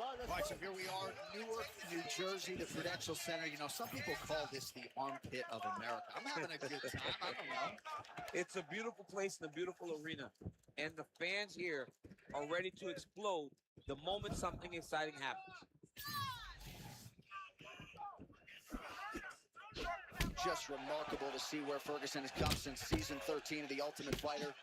All right, so here we are, Newark, New Jersey, the Prudential Center. You know, some people call this the armpit of America. I'm having a good time. I don't know. It's a beautiful place and a beautiful arena. And the fans here are ready to explode the moment something exciting happens. Just remarkable to see where Ferguson has come since season 13 of The Ultimate Fighter.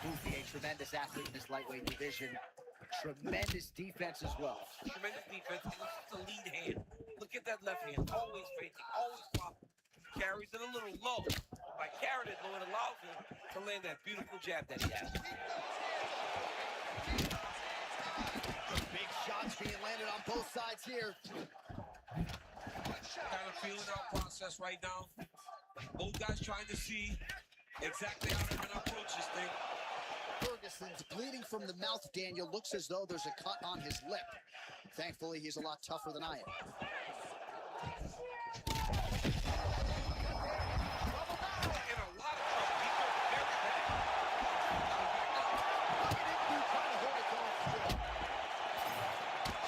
Louie, a tremendous athlete in this lightweight division. Tremendous defense as well. Tremendous defense. And this is the lead hand. Look at that left hand. Always fainting. Always popping. Carries it a little low. By carrying it low, it allows him to land that beautiful jab that he has. Big shots being landed on both sides here. Kind of feeling our process right now. Both guys trying to see exactly how they're going to approach this thing. Ferguson's bleeding from the mouth, Daniel. Looks as though there's a cut on his lip. Thankfully, he's a lot tougher than I am.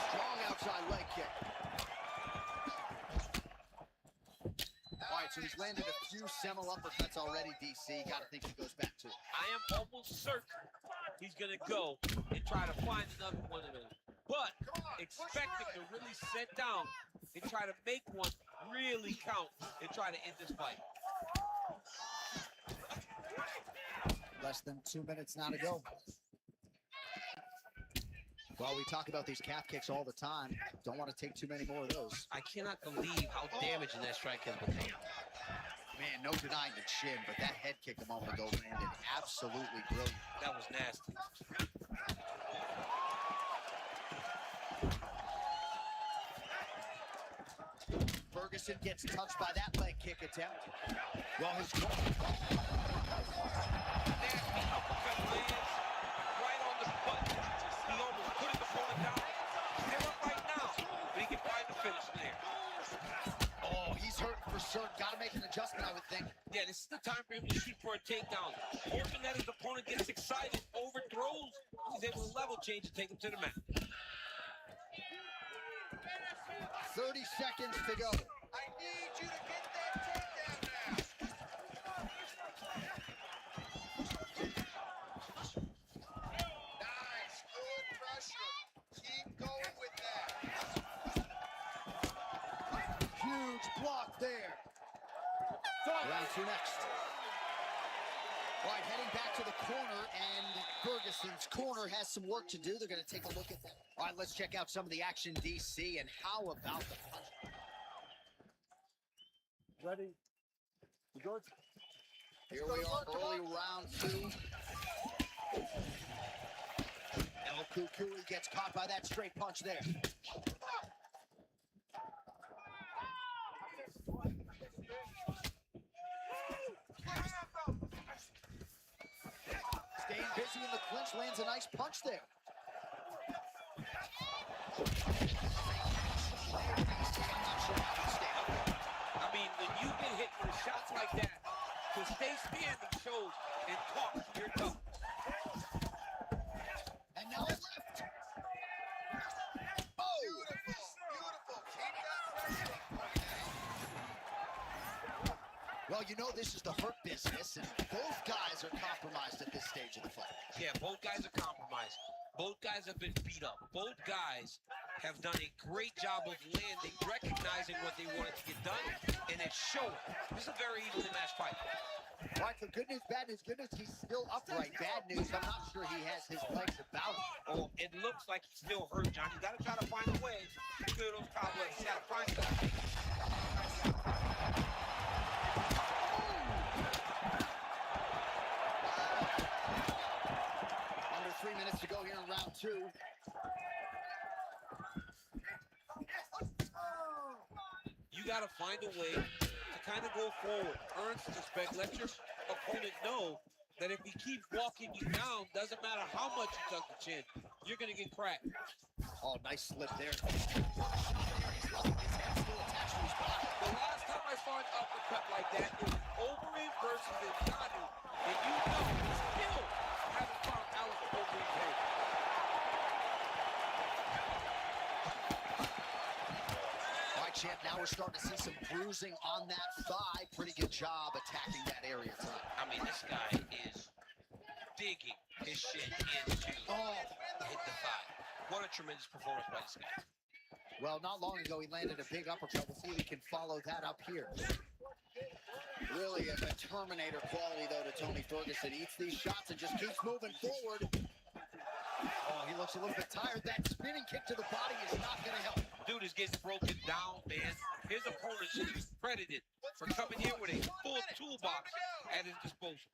Strong outside leg kick. All right, so he's landed a few seminal uppercuts already, DC. Got to think he goes back to it. I am almost certain he's going to go and try to find another one of those. But expect him to really sit down and try to make one really count and try to end this fight. Less than 2 minutes now to go. Well, we talk about these calf kicks all the time. Don't want to take too many more of those. I cannot believe how damaging that strike has become. Man, no denying the chin, but that head kick a moment ago landed absolutely brilliant. That was nasty. Ferguson gets touched by that leg kick attempt. Well, his nasty uppercut lands right on the button. He almost put his opponent down. They're up right now, but he can find the finish there. Oh, he's hurt for certain. Got to make an adjustment, I would think. Yeah, this is the time for him to shoot for a takedown. Hoping that his opponent gets excited, overthrows, he's able to level change and take him to the mat. 30 seconds to go. I need you to get that takedown now. Nice, good pressure. Keep Huge block there. Round two next. All right, heading back to the corner, and Ferguson's corner has some work to do. They're going to take a look at that. All right, let's check out some of the action, DC, and how about the punch? Ready? George? Here we are, early round two. El Kukui gets caught by that straight punch there. Staying busy in the clinch, lands a nice punch there. I mean, when you get hit with shots like that, to stay standing shows and talk to your tough. And now left. Oh! Beautiful. Keep that pressure. Well, you know this is the hurt business, and both guys are compromised at this stage of the fight. Yeah, both guys are compromised. Both guys have been beat up. Both guys have done a great job of landing, recognizing what they wanted to get done, and it's showing. This is a very evenly matched fight. All right, so good news, bad news. Good news, he's still upright. Bad news, I'm not sure he has his legs about him. Oh, it looks like he's still hurt, John. You got to try to find a way to clear those cobwebs. You got to find something. Under 3 minutes to go here in round two. You got to find a way to kind of go forward, earn some respect, let your opponent know that if he keeps walking you down, doesn't matter how much you tuck the chin, you're going to get cracked. Oh, nice slip there. His head still attached to his body. The last time I saw an uppercut like that, it was Overeem versus Ngannou, and you know he still haven't found Alex Overeem's head. All right, champ, now we're starting to see some bruising on that thigh. Pretty good job attacking that area tonight. I mean, this guy is digging his shit into hit the thigh. What a tremendous performance by this guy. Well, not long ago, he landed a big uppercut. We'll see if he can follow that up here. Really a Terminator quality, though, to Tony Ferguson. Eats these shots and just keeps moving forward. Oh, he looks a little bit tired. That spinning kick to the body is not going to help. Dude is getting broken down, man. His opponent should be credited for coming here with a full toolbox at his disposal.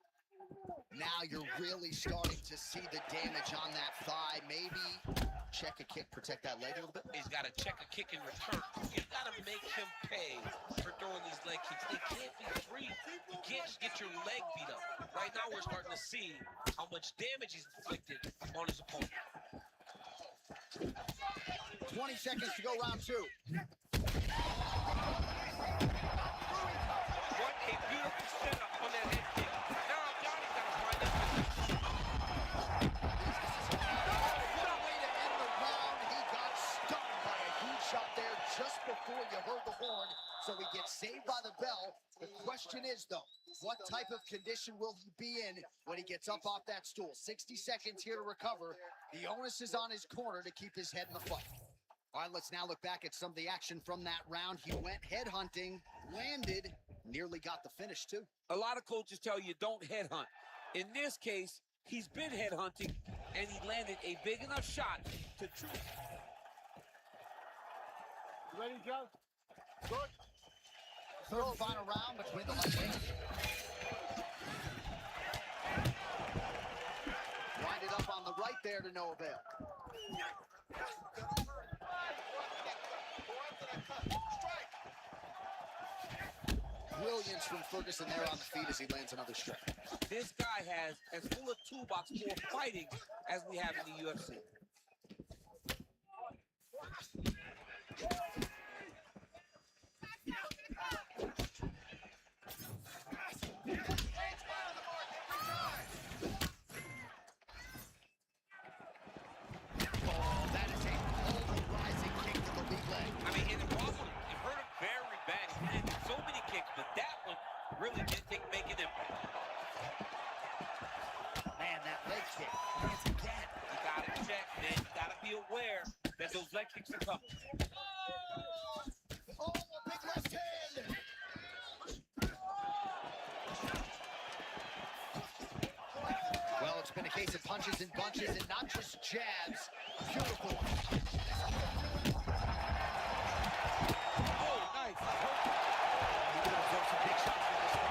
Now you're really starting to see the damage on that thigh. Maybe check a kick, protect that leg a little bit. He's got to check a kick in return. You got to make him pay for throwing these leg kicks. They can't be free. You can't just get your leg beat up. Right now, we're starting to see how much damage he's inflicted on his opponent. 20 seconds to go, round two. What a beautiful setup on that head kick. Now Johnny's got to find out. What a way to end the round. He got stunned by a huge shot there just before you heard the horn, so he gets saved by the bell. The question is, though, what type of condition will he be in when he gets up off that stool? 60 seconds here to recover. The onus is on his corner to keep his head in the fight. All right, let's now look back at some of the action from that round. He went head hunting, landed, nearly got the finish, too. A lot of coaches tell you don't headhunt. In this case, he's been headhunting, and he landed a big enough shot to true. You ready, John? Good. Third and final round between the lightweights. Winded up on the right there to no avail. Brilliance from Ferguson there on the feet as he lands another strike. This guy has as full a toolbox for fighting as we have in the UFC. Oh, that is a polarizing kick to the lead leg. I mean, it hurt him very bad. He landed so many kicks, but that one really didn't make an impact. Man, that leg kick lands again. You gotta check, man. You gotta be aware that those leg kicks are coming. Oh, a big left hand. been a case of punches and bunches and not just jabs. Beautiful. Oh, nice. He could absorb some big shots from this one.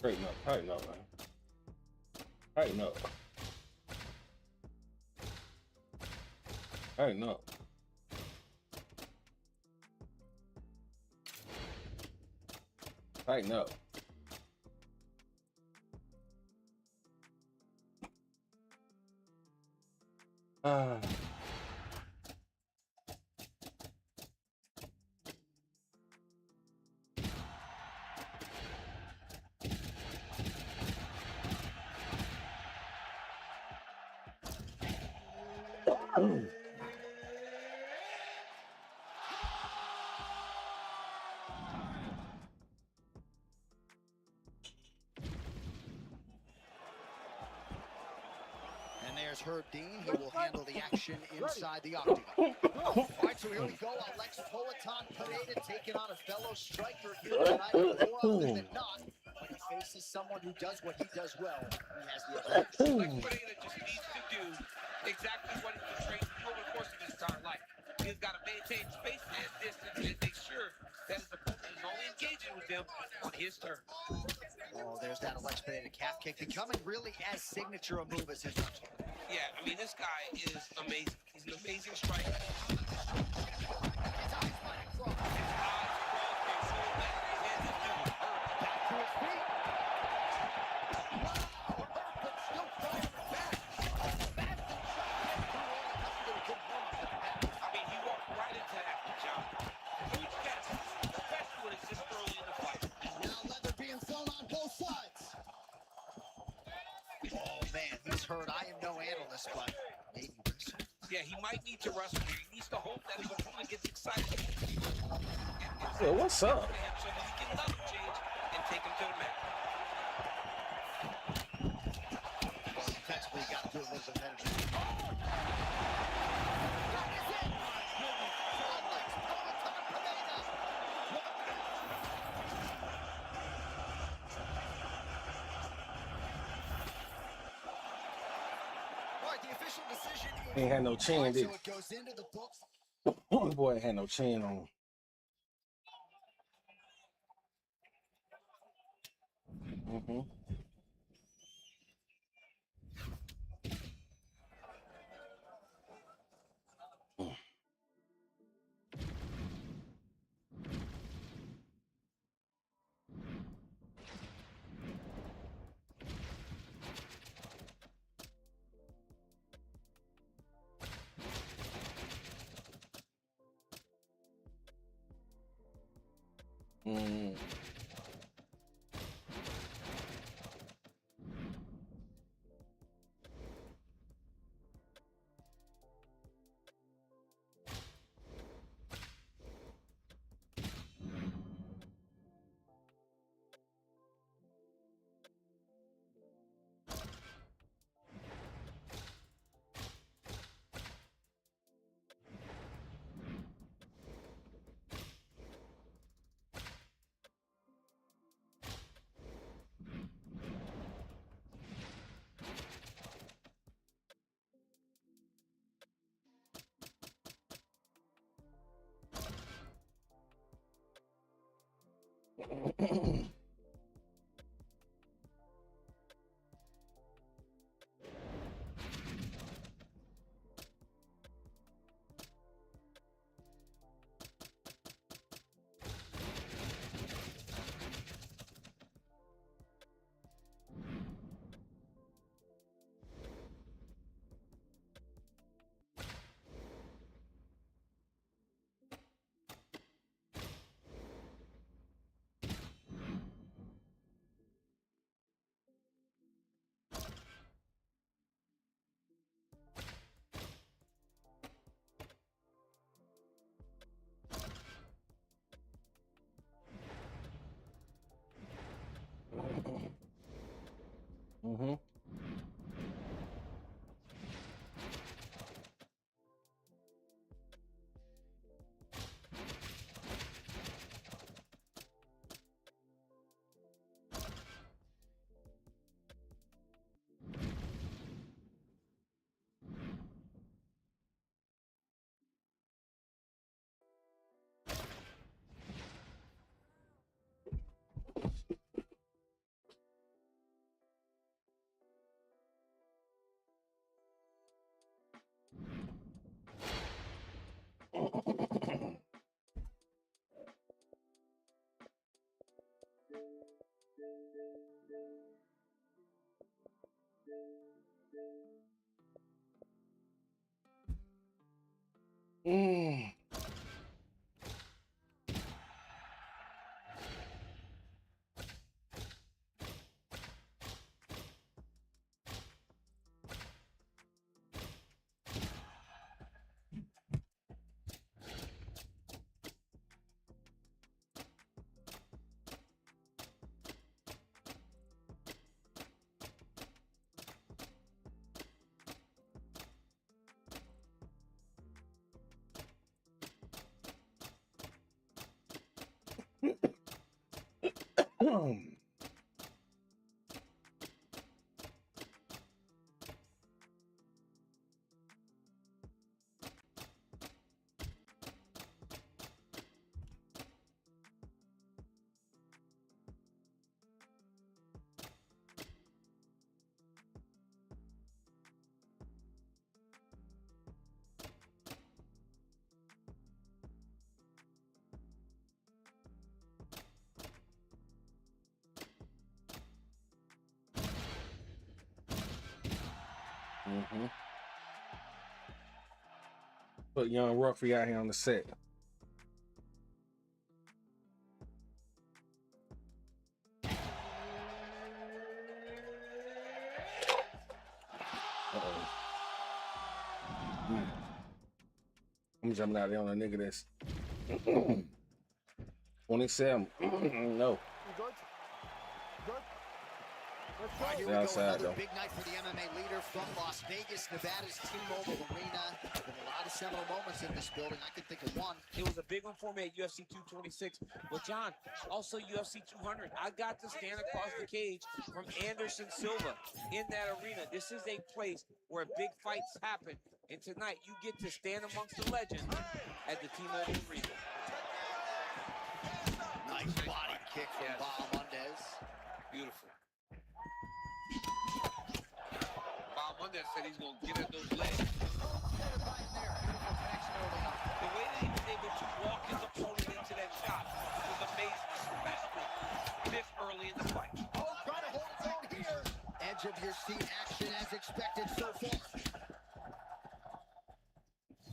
Straighten up, tighten up, man. Tighten up. Tighten up. Tighten up. Ah. And there's Herb Dean. He will handle the action inside the octagon. All right, so here we go. Alex Politan Pereira taking on a fellow striker here tonight. More often than not, when he faces someone who does what he does well, he has the advantage. Alex Pereira just needs to do exactly what he's been trained over the course of his entire life. He's got to maintain space and distance and make sure that his opponent is only engaging with him on his terms. Oh, there's that Alex Pereira calf kick, becoming really as signature a move as his own. Yeah, I mean, this guy is amazing. He's an amazing striker. His eyes might have crossed. Back to his feet. Wow, Herb still firing back. Fast and sharp. I mean, he walked right into that, John. heard. I am no analyst, but maybe wrestle. Yeah, he might need to wrestle. He needs to hope that his opponent gets excited. Yeah, what's up? So that he can level change and take him to the mat. Well, defensively, you got to do a little bit better than that. That is it! Frog legs, Proton Pineda. All right, the official decision is... Ain't had no chin, did So it goes into the books. he? Boy ain't had no chin on. Mm-hmm. Mm. Mm-hmm. Mm. Mm-hmm. Put young Ruffy out here on the set. I'm jumping out there on a nigga that's 27. No. You good? Good? Let's All right, here go. we go. Outside, Another though. big night for the MMA leader from Las Vegas, Nevada's T-Mobile Arena. Been a lot of seminal moments in this building. I can think of one. It was a big one for me at UFC 226. Well, John, also UFC 200. I got to stand across the cage from Anderson Silva in that arena. This is a place where big fights happen. And tonight, you get to stand amongst the legends at the T-Mobile Arena. Nice body kick from Yes. Bob Mundez. Beautiful. Bob Mundez said he's going to get at those legs. Right there. Beautiful connection early on. The way that he was able to walk his opponent into that shot was amazing, especially this early in the fight. Oh, trying to hold his own here. Edge of your seat action as expected so far.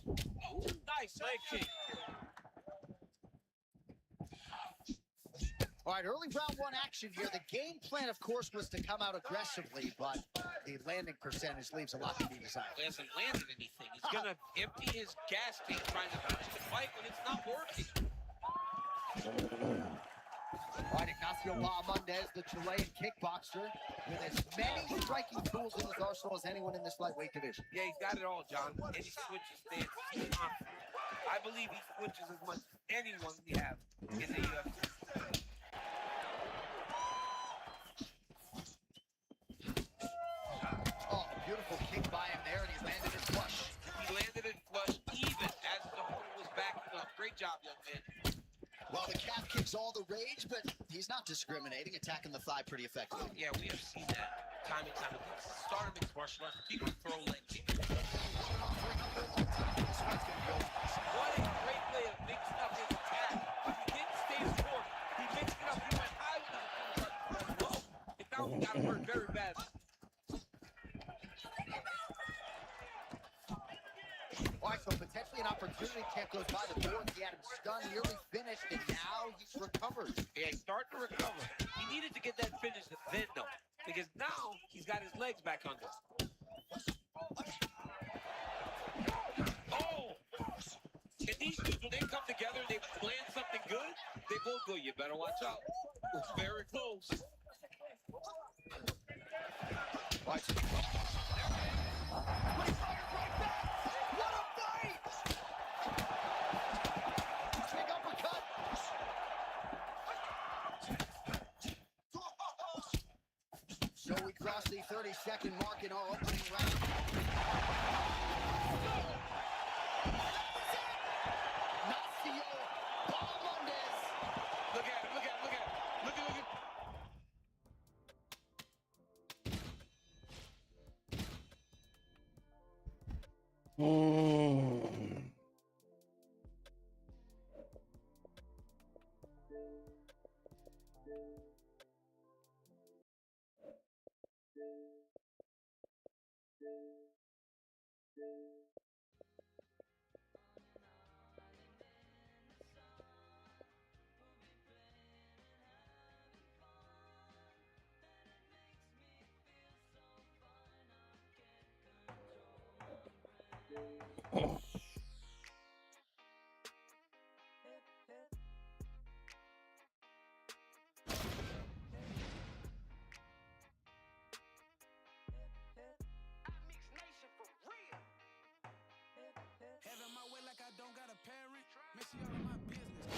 Oh, nice leg kick. All right, early round one action here. The game plan, of course, was to come out aggressively, but the landing percentage leaves a lot to be desired. He hasn't landed anything. He's going to empty his gas tank trying to finish the fight when it's not working. All right, Ignacio Bahamondes, the Chilean kickboxer, with as many striking tools in his arsenal as anyone in this lightweight division. Yeah, he's got it all, John. And he switches stance. He's confident. I believe he switches as much as anyone we have in the UFC. Oh, beautiful kick by him there, and he landed it flush. He landed it flush even as the opponent was backing up. Great job, young man. Well, the calf kick's all the rage, but he's not discriminating, attacking the thigh pretty effectively. Yeah, we have seen that time and time again. Start mixed martial arts. People throw leg kicks. What a great way of mixing up his attack. He didn't stay short. He mixed it up. He went high with it. Whoa. And now he got hurt very badly. All right, so potentially an opportunity. Can't goes by the board. He had him stunned, nearly finished, and now he's recovered. Yeah, he's starting to recover. He needed to get that finish then, though, because now he's got his legs back under. Oh! And these two, when they come together and they plan something good, they both go, you better watch out. It's very close. All right, so what a fight! Big uppercut. So we cross the 30-second mark in our opening round. Ignacio Bahamondes. Look at him, look at him, look at him. Look at him. Having my way like I don't got a parent. Missy all of my business.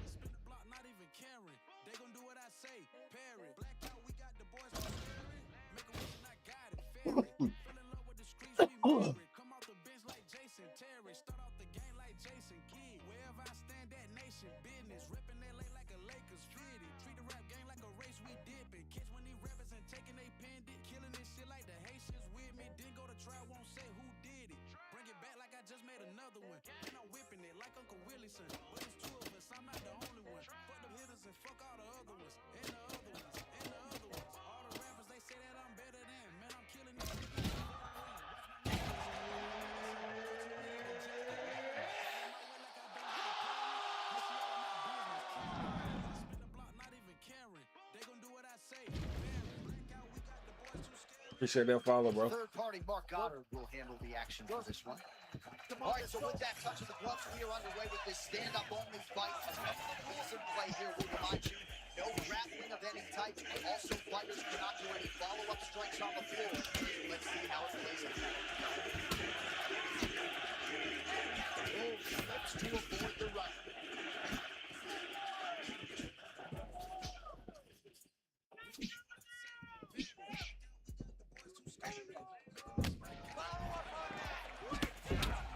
Spin the block, not even caring. They gon' do what I say. Parent. Blackout, we got the boys for scaring. Make a wish and I got it. Fairy. Fell in love with the streets, we married. Come out the bench like Jason Terry. Start off the game like Jason Kidd. Wherever I stand, that nation business. Reppin' LA like a Lakers fitted. Treat the rap game like a race we dippin'. Catch when these rappers and taking they pendant. Killing this shit like the Haitians with me. Didn't go to trial, won't say who did it. Bring it back like I just made another one. And I'm whipping it like Uncle Willie's son. But it's two of us, I'm not the only one. Fuck them hitters and fuck all the other ones. And the other ones, and the other ones. All the rappers, they say that I'm better than. Man, I'm killing this shit like a Appreciate that follow, bro. Third party Mark Goddard will handle the action for this one. All right, so with that touch of the gloves, we are underway with this stand-up only fight. A couple of rules in play here, we remind you. No grappling of any type. Also, fighters cannot do any follow-up strikes on the floor. Let's see how it plays out. Oh, slips to avoid the right.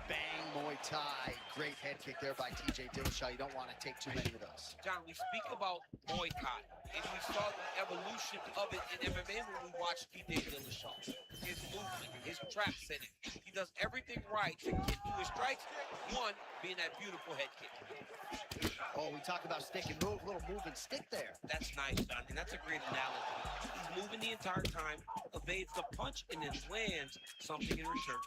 Bang, Muay Thai. Great head kick there by TJ Dillashaw. You don't want to take too many of those. John, we speak about Muay Thai, and we saw the evolution of it in MMA when we watched TJ Dillashaw. His movement, his trap setting. He does everything right to get to his strikes. One being that beautiful head kick. Oh, we talk about stick and move, little move and stick there. That's nice, John, and that's a great analogy. He's moving the entire time, evades the punch, and then lands something in return.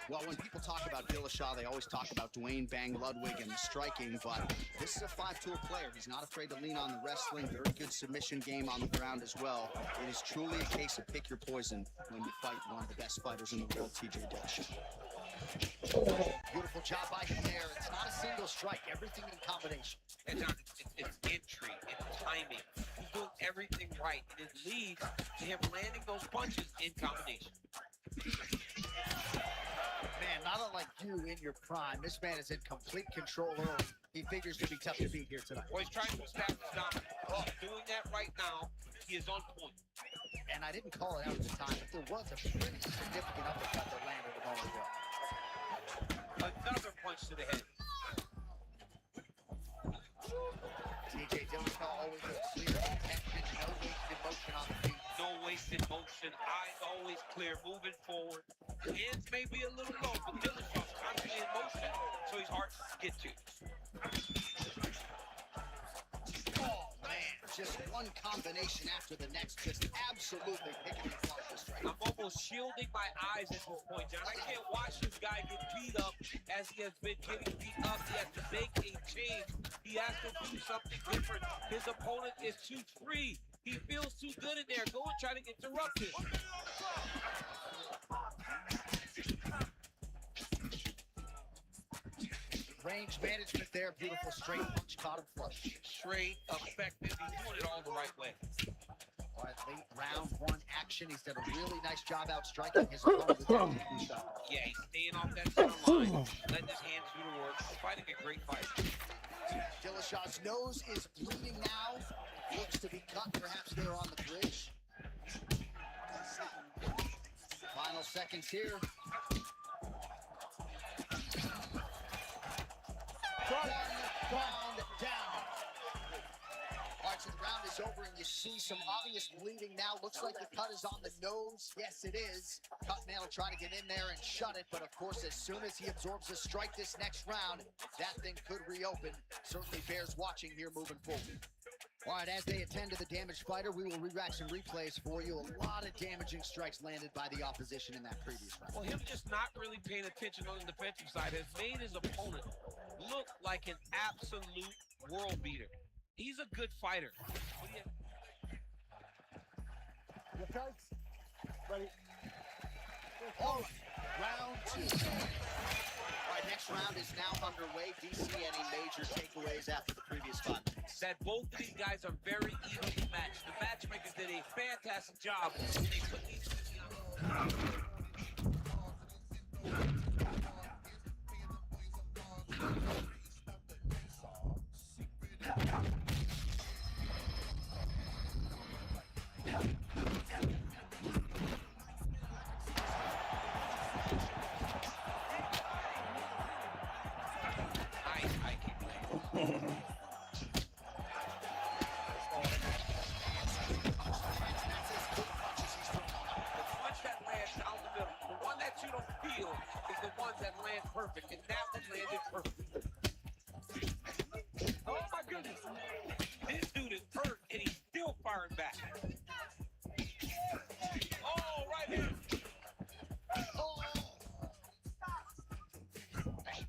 Well, when people talk about Dillashaw, they always talk about Dwayne Bang Ludwig and the striking, but this is a five-tool player. He's not afraid to lean on the wrestling. Very good submission game on the ground as well. It is truly a case of pick your poison when you fight one of the best fighters in the world, TJ Dillashaw. Beautiful job by him there. It's not a single strike, everything in combination. And John, it's entry, it's timing. He's doing everything right, and it leads to him landing those punches in combination. Man, not unlike you in your prime, this man is in complete control early. He figures to be tough to beat here tonight. Well, he's trying to establish dominance. Doing that right now, he is on point. And I didn't call it out at the time, but there was a pretty significant uppercut that landed a moment ago. Another punch to the head. TJ Dillashaw always looks clear, attention, no wasted motion on the feet. No wasted motion, eyes always clear, moving forward. Hands may be a little low, but Dillashaw's constantly in motion, so he's hard to get to. Oh, man, just one combination after the next, just absolutely picking it off the strike. I'm almost shielding my eyes at this point, John. I can't watch this guy get beat up as he has been getting beat up. He has to make a change. He has to do something different. His opponent is too free. He feels too good in there. Go and try to interrupt it. Range management there, beautiful straight punch, caught him flush. Straight, effective. He's doing it all the right way. All right, late round one action. He's done a really nice job out striking his opponent with that knee shot. Yeah, he's staying off that center line, letting his hands do the work. He's fighting a great fight. Dillashaw's nose is bleeding now. Looks to be cut, perhaps there on the bridge. Final seconds here. One round down. All right, so the round is over, and you see some obvious bleeding now. Looks like the cut is on the nose. Yes, it is. Cutman will try to get in there and shut it, but of course, as soon as he absorbs a strike this next round, that thing could reopen. Certainly bears watching here moving forward. All right, as they attend to the damaged fighter, we will re-rack some replays for you. A lot of damaging strikes landed by the opposition in that previous round. Well, him just not really paying attention on the defensive side has made his opponent look like an absolute world beater. He's a good fighter. Your kites? Ready. All right, round two. All right, next round is now underway. DC, any major takeaways after the previous 5 minutes? That both of these guys are very evenly matched. The matchmakers did a fantastic job when they put these two together. Perfect, and that one landed perfect. Oh my goodness. This dude is hurt and he's still firing back. Oh, right here. Oh.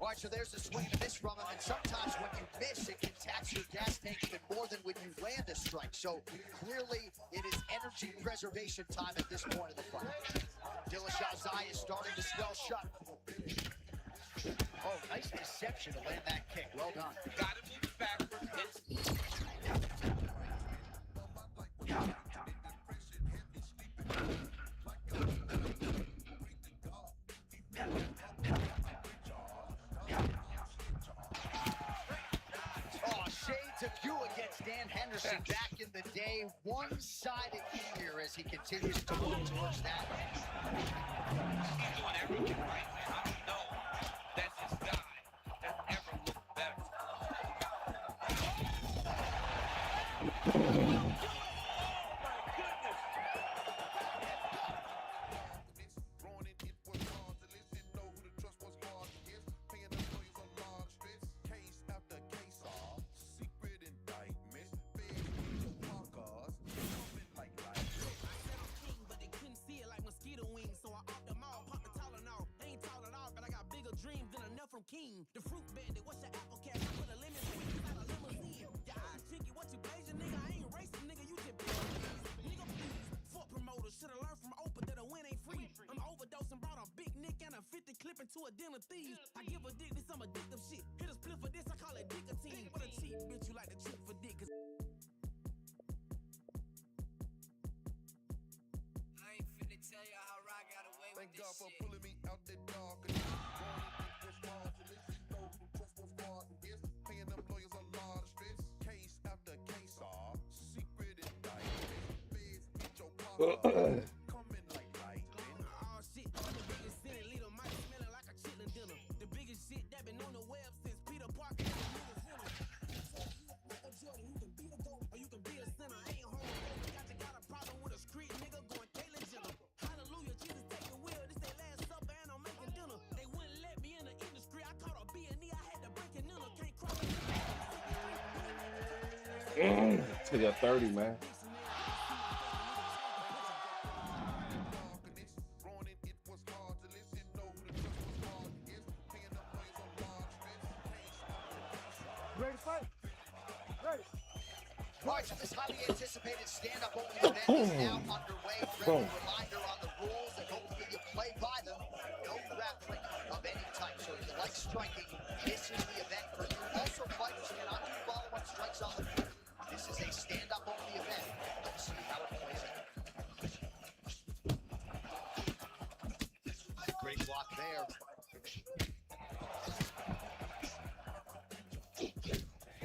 All right, so there's there's a swing and a miss from him, and sometimes when you miss, it can tax your gas tank even more than when you land a strike. So clearly, it is energy preservation time at this point of the fight. Dillashaw's eye is starting to swell shut. Oh, nice deception to land that kick. Well done. Got to move it backwards. Oh, shades of you against Dan Henderson back in the day. One-sided here as he continues to move towards that. He's doing everything right, man. I don't know that this guy has ever looked better. King, the fruit bandit, what's your apple cat? I put a lemon squeeze inside a limousine. Yeah, chicky, what you Asian, nigga? I ain't racist, nigga, you just nigga, please. Fuck promoters, should've learned from Oprah that a win ain't free. I'm overdosing, brought a big nick and a 50 clip into a den of thieves. I give a dick this some addictive shit. Hit a split for this, I call it dickatine. What a cheap bitch, you like to trick for dick. I ain't finna tell you how I got away with this shit. Thank God for pulling me out the dark. The biggest shit that been on the web since Peter Parker. You can be a goat or you can be a sinner. Ain't homophobic, got a problem with a street nigga going Caitlyn Jenner. Hallelujah, Jesus take the wheel. This ain't last supper and I'm making dinner. They wouldn't let me in the industry. I caught a B&E, I had to break an inner. Can't cross To your 30, man. Ready to fight? Ready. Right, so this highly anticipated stand-up only event is now underway. Friendly reminder on the rules, and hopefully you play by them. No grappling of any type. So if you like striking, this is the event for you. Also, fighters cannot do follow-up strikes on the field. This is a stand-up only event. Let's see how it plays out. Great block there.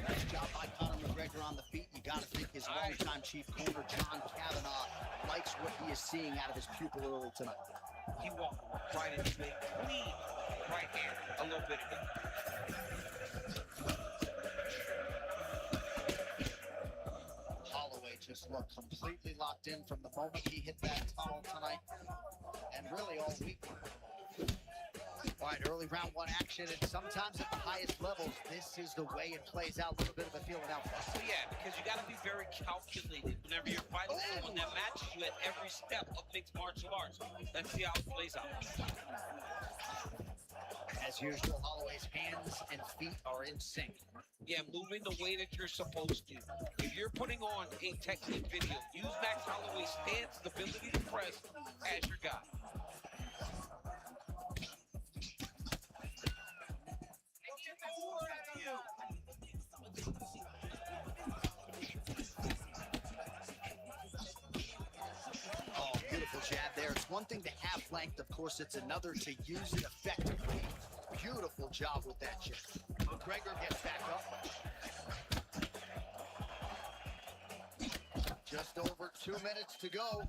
Nice job by Conor McGregor on the feet. You got to think his longtime chief corner, John Kavanagh, likes what he is seeing out of his pupil early tonight. He walked right into it, clean right hand, a little bit of it. Holloway just looked completely locked in from the moment he hit that tunnel tonight, and really all week. All right, early round one action, and sometimes at the highest levels, this is the way it plays out. A little bit of a feeling out. So yeah, because you got to be very calculated whenever you're fighting someone that matches you at every step of mixed martial arts. Let's see how it plays out. As usual, Holloway's hands and feet are in sync. Yeah, moving the way that you're supposed to. If you're putting on a technique video, use Max Holloway's stance, the ability to press as your guy. Oh, beautiful jab there. It's one thing to have length, of course, it's another to use it effectively. Beautiful job with that jab. McGregor gets back up. Just over 2 minutes to go.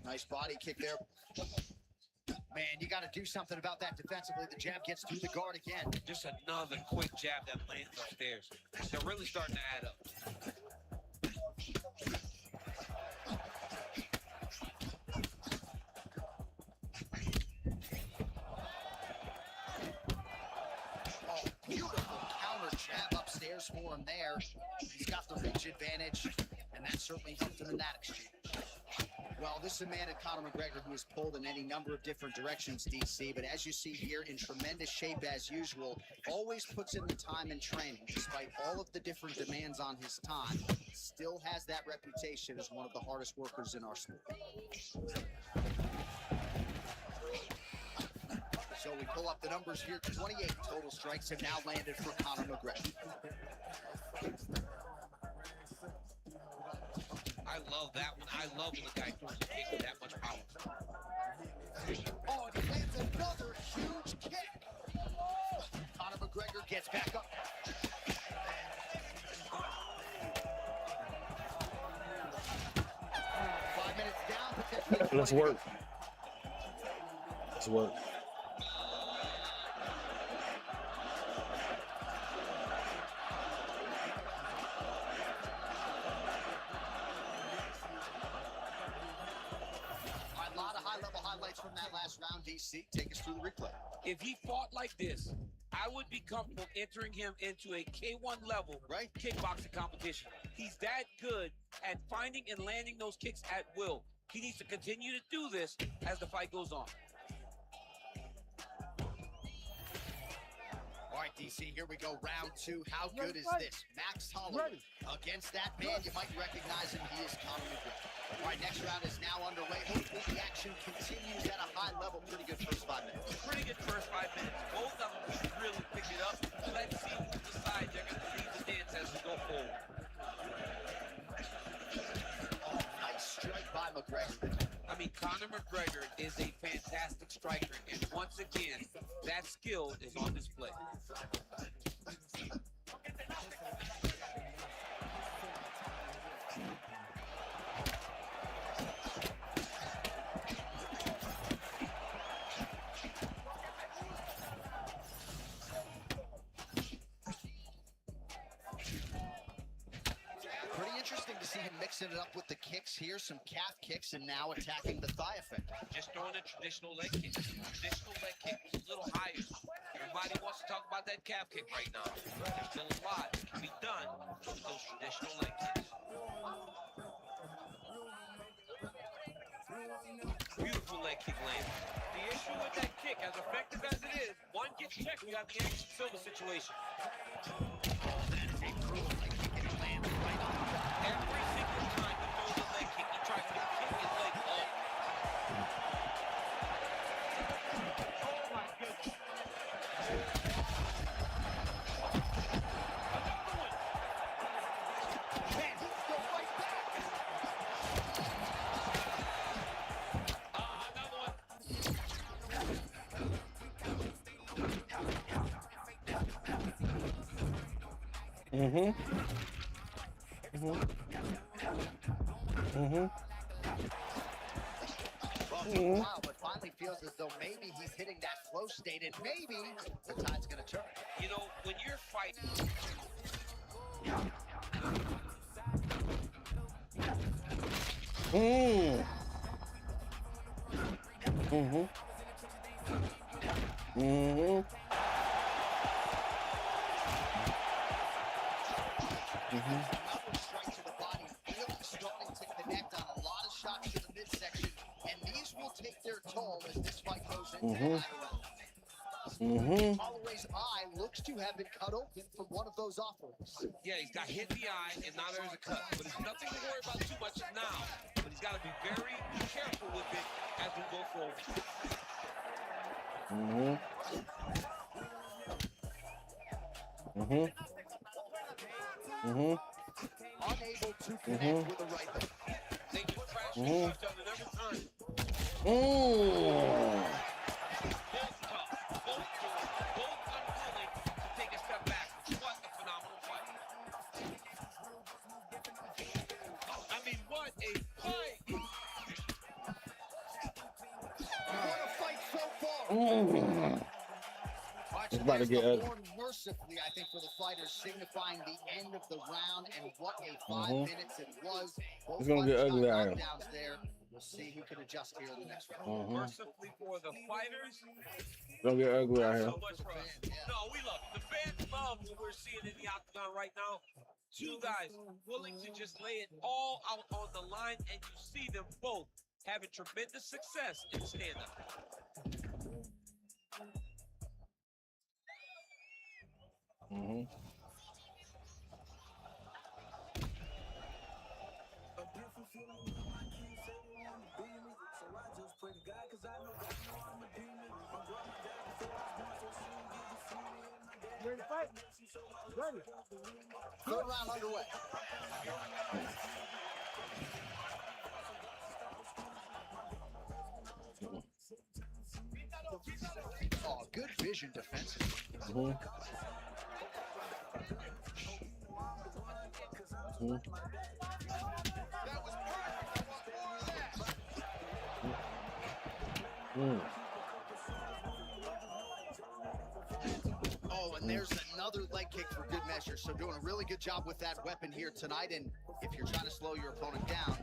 Nice body kick there. Man, you got to do something about that defensively. The jab gets through the guard again. Just another quick jab that lands upstairs. They're really starting to add up. Oh, beautiful counter jab upstairs for him there. He's got the reach advantage, and that certainly helped him in that exchange. Well, this is a man at Conor McGregor who is pulled in any number of different directions, DC, but as you see here, in tremendous shape as usual, always puts in the time and training. Despite all of the different demands on his time, still has that reputation as one of the hardest workers in our sport. So we pull up the numbers here. 28 total strikes have now landed for Conor McGregor. I love that one. I love when the guy throws a kick with that much power. Oh, and he lands another huge kick. Conor McGregor gets back up. Let's work. Let's work. A lot of high-level highlights from that last round, DC. Take us through the replay. If he fought like this, I would be comfortable entering him into a K1 level kickboxing competition. He's that good at finding and landing those kicks at will. He needs to continue to do this as the fight goes on. All right, DC, here we go. Round two. How good is this? Max Holloway against that man. You might recognize him. He is Conor McGregor. All right, next round is now underway. Hopefully the action continues at a high level. Pretty good first 5 minutes. Pretty good first 5 minutes. Both of them should really pick it up. Let's see who decides they're going to lead the dance as we go forward. Oh, nice strike by McGregor. I mean, Conor McGregor is a fantastic striker, and once again, that skill is on display. Interesting to see him mixing it up with the kicks here, some calf kicks, and now attacking the thigh effect. Just throwing a traditional leg kick. Traditional leg kick, a little higher. Everybody wants to talk about that calf kick right now. There's still a lot that can be done with those traditional leg kicks. Beautiful leg kick land. The issue with that kick, as effective as it is, one gets checked, you got the Anderson Silva situation. That's a brutal leg kick, and it lands right on. Every single time he throws a leg kick, he tries to kick his leg off. Oh my goodness. Another one. Man, he can go right back. Another one. Wow, but finally feels as though maybe he's hitting that flow state, and maybe the tide's going to turn. You know, when you're fighting, Another strike to the body, really starting to connect on a lot of shots to the midsection, and these will take their toll as this fight goes into the latter round. Holloway's eye looks to have been cut open from one of those offerings. yeah, he's got hit in the eye, and now there's a cut. But it's nothing to worry about too much now. But he's got to be very careful with it as we go forward. Unable to connect with the right hook. They do crash each other every time. Both tough, both good, both unwilling to take a step back. What a phenomenal fight. I mean, what a fight. What a fight so far. It's about to get ugly. More mercifully, I think, for the fighters, signifying the end of the round, and what a 5 minutes it was. Both It's gonna get fighters ugly got out here. knockdowns there. We'll see who can adjust here in the next round. Mercifully for the fighters, Don't get ugly out not here. so much for us. No, we love it. The fans love what we're seeing in the octagon right now. Two guys willing to just lay it all out on the line, and you see them both having tremendous success in stand-up. Mm-hmm. You ready to fight? Ready. Third round underway. Oh, good vision defensively. Mm-hmm. Mm-hmm. That was perfect. I want more of that. Mm. Oh, and there's another leg kick for good measure. So doing a really good job with that weapon here tonight. And if you're trying to slow your opponent down,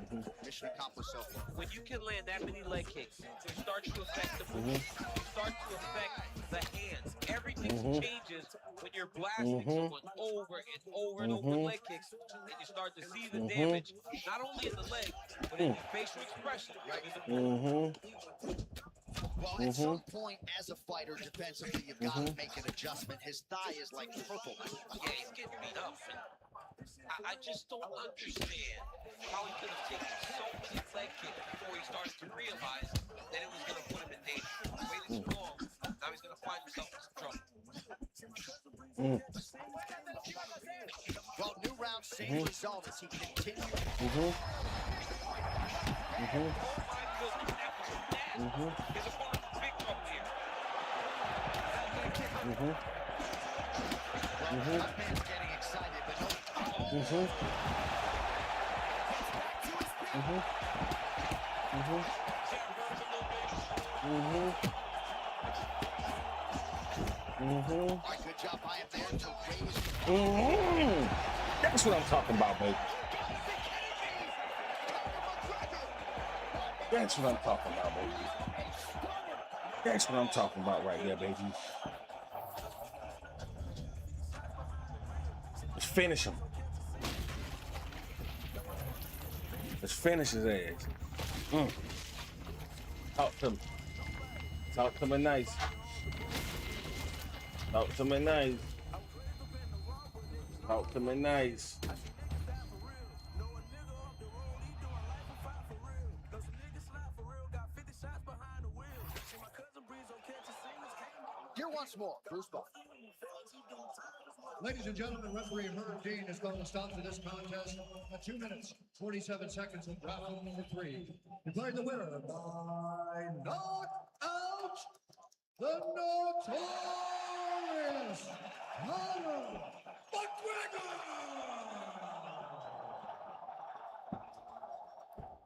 mission accomplished so far. When you can land that many leg kicks, it starts to affect the movement. It starts to affect the hands. Everything changes when you're blasting someone over and over and over with leg kicks, and you start to see the damage, not only in the leg, but in the facial expression. Well, at some point, as a fighter, defensively, you've got to make an adjustment. His thigh is like purple. Yeah, he's getting beat up. I just don't understand how he could have taken so many leg kicks before he started to realize that it was going to put him in danger. He waited too long. Now he's going to find himself in some trouble. Well, new round, same result as he continues. Oh my goodness, that was nasty. His opponent's in big trouble here. Well, that man's getting excited, but All right, good job by him there to raise. That's what I'm talking about, baby. That's what I'm talking about, baby. That's what I'm talking about right here, baby. Let's finish him. Let's finish his ass. Talk to him. Talk to me nice. Talk to me nice. Talk to me nice. Here once more, Bruce Buffer. Ladies and gentlemen, referee Herb Dean is going to stop to this contest at 2 minutes, 47 seconds of round number 3. Declaring the winner by knockout, the notorious Conor McGregor!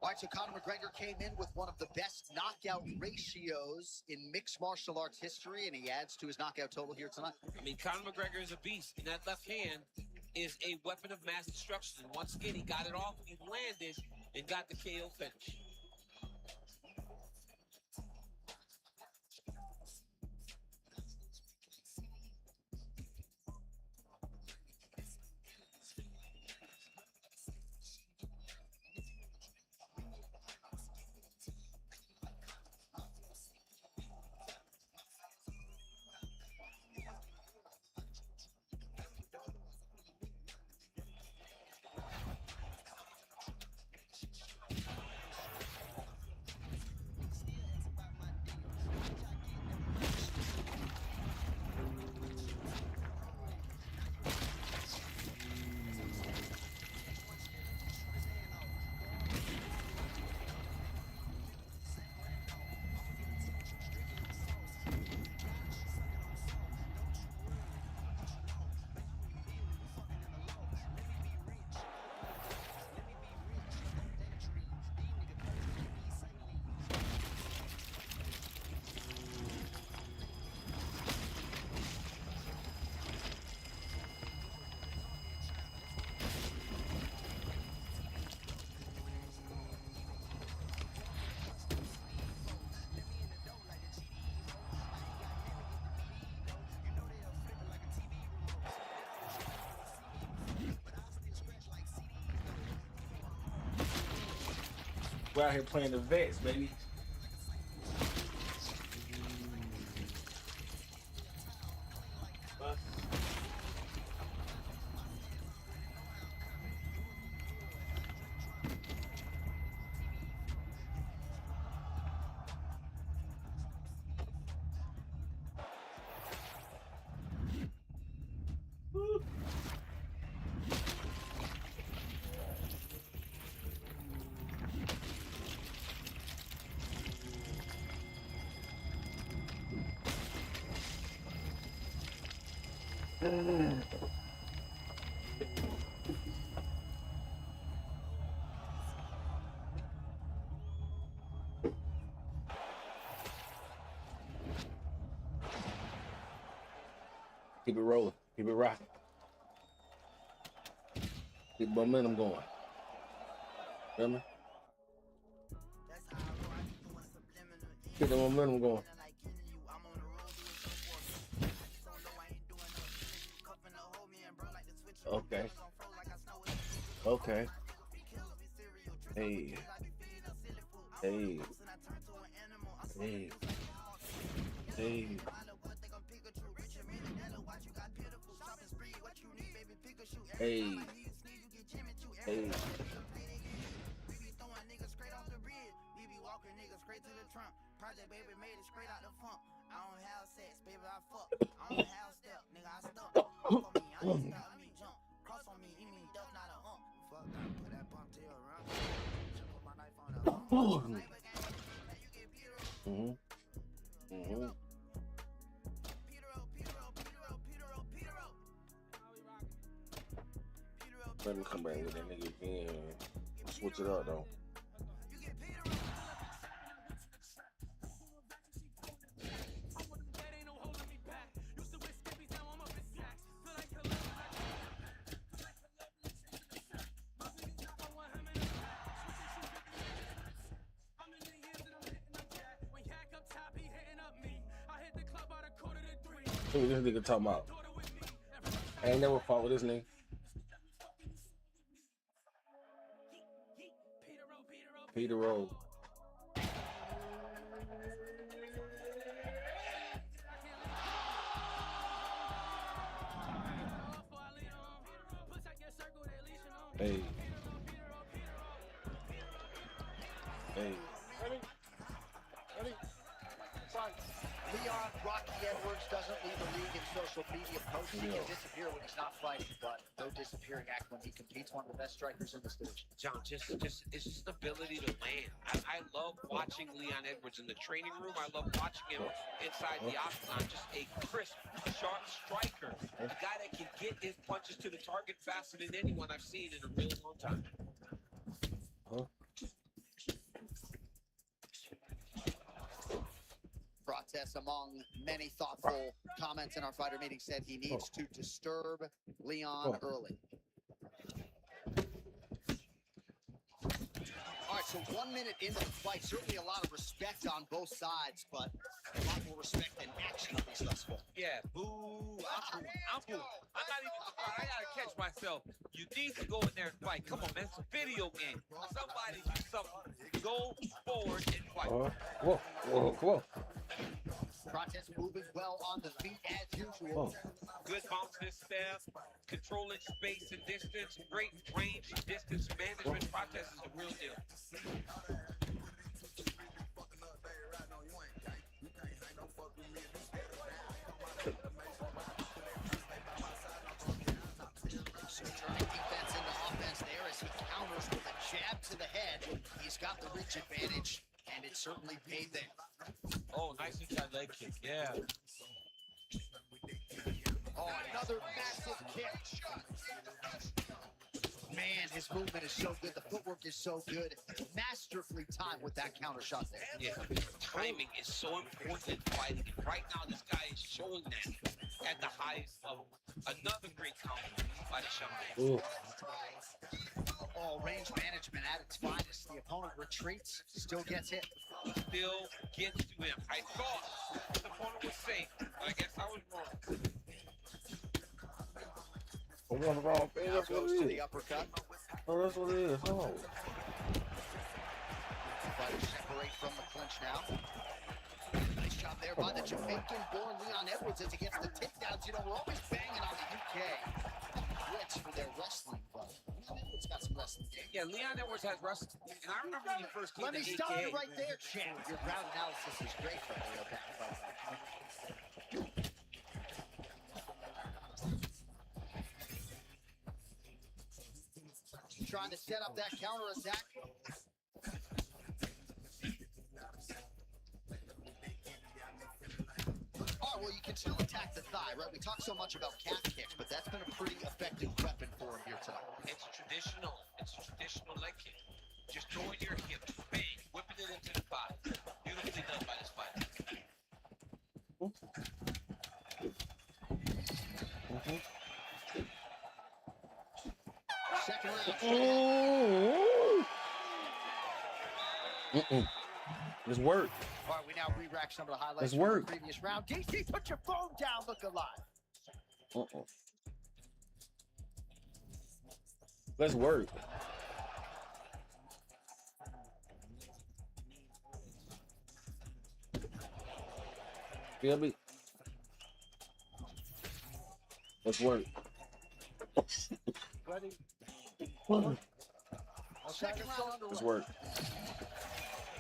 All right, so Conor McGregor came in with one of the best knockout ratios in mixed martial arts history, and he adds to his knockout total here tonight. I mean, Conor McGregor is a beast, and that left hand is a weapon of mass destruction. And once again, he got it off, he landed, and got the KO finish. We're out here playing the vets, baby. Keep it rolling. Keep it rocking. Keep momentum going. Feel me? Keep the momentum going. Okay. Okay. Hey. Hey. Hey. Hey. Hey. Hey. Project baby made it straight out the funk. I don't have sex, baby, I fuck. I don't have step, nigga, I stuck. Fuck on me, I ain't stop me, jump. Cross on me, eat me, duck, not a Fuck that, put that bump to your rump. Put my knife on that Let me come back with that nigga again. Switch it up though. Who this nigga talking about? I ain't never fought with this nigga. Peter Rowe. Hey. Hey. Ready? Fight. Leon Rocky Edwards doesn't leave the league in social media posts. He can disappear when he's not fighting, but no disappearing act when he competes. One of the best strikers in this division. John, it's just an ability to land. I love watching Leon Edwards in the training room. I love watching him inside the octagon. Just a crisp, sharp striker. A guy that can get his punches to the target faster than anyone I've seen in a really long time. Protest among many thoughtful comments in our fighter meeting said he needs to disturb Leon early. All right, so 1 minute into the fight, certainly a lot of respect on both sides, but a lot more respect than action on these thus far. Yeah, boo, I'm boo. I'm not even, I gotta catch myself. You need to go in there and fight. Come on, man, it's a video game. Somebody do something. Go forward and fight. Come on. Protest moving well on the feet as usual. Good bounce this step, controlling space and distance, great range and distance management. Protest is a real deal. So turning defense into offense there as he counters with a jab to the head. He's got the reach advantage, and it certainly paid there. Oh, nice inside leg kick, yeah. Oh, another massive kick. Man, his movement is so good. The footwork is so good. Masterfully timed with that counter shot there. Yeah, timing is so important in fighting. And right now, this guy is showing that at the highest level. Another great counter by the shot. Oh, range management at its finest. The opponent retreats, still gets hit. Still gets to him. I thought the opponent was safe, but I guess I was wrong. Now goes to the uppercut. Oh, that's what it is. Oh. from the clinch now. Nice job there by the Jamaican-born Leon Edwards as he gets the takedowns. You know, we're always banging on the UK Brits for their wrestling, but Leon Edwards got some wrestling game. Yeah, Leon Edwards has wrestling. And I remember when he first came Let to me stop AKA. you right there, champ. Your ground analysis is great for me, okay? Trying to set up that counter attack. Oh, well, you can still attack the thigh, right? We talk so much about calf kicks, but that's been a pretty effective weapon for him here tonight. It's a traditional leg kick. Just throwing your hips, bang, whipping it into the thigh. Beautifully done by this fighter. Second round. Let's work. All right, we now re-rack some of the highlights Let's from work. the previous round. DC, put your phone down. Look alive. Let's work. Feel me? Let's work. Ready? Second round underway. Let's work.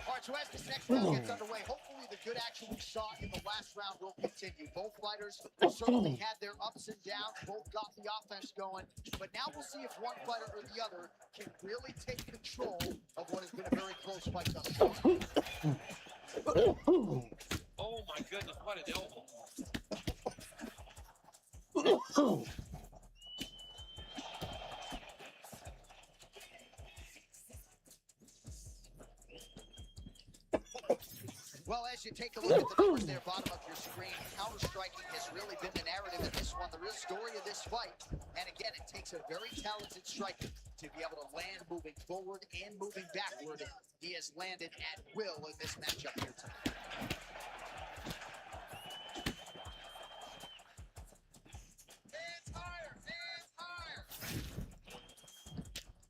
All right, so as this next round gets underway, hopefully the good action we saw in the last round will continue. Both fighters certainly had their ups and downs. Both got the offense going. But now we'll see if one fighter or the other can really take control of what has been a very close fight thus far. Oh my goodness, what an elbow. Well, as you take a look at the numbers there, bottom of your screen, counter-striking has really been the narrative in this one, the real story of this fight. And again, it takes a very talented striker to be able to land moving forward and moving backward. He has landed at will in this matchup here tonight. Hands higher, hands higher.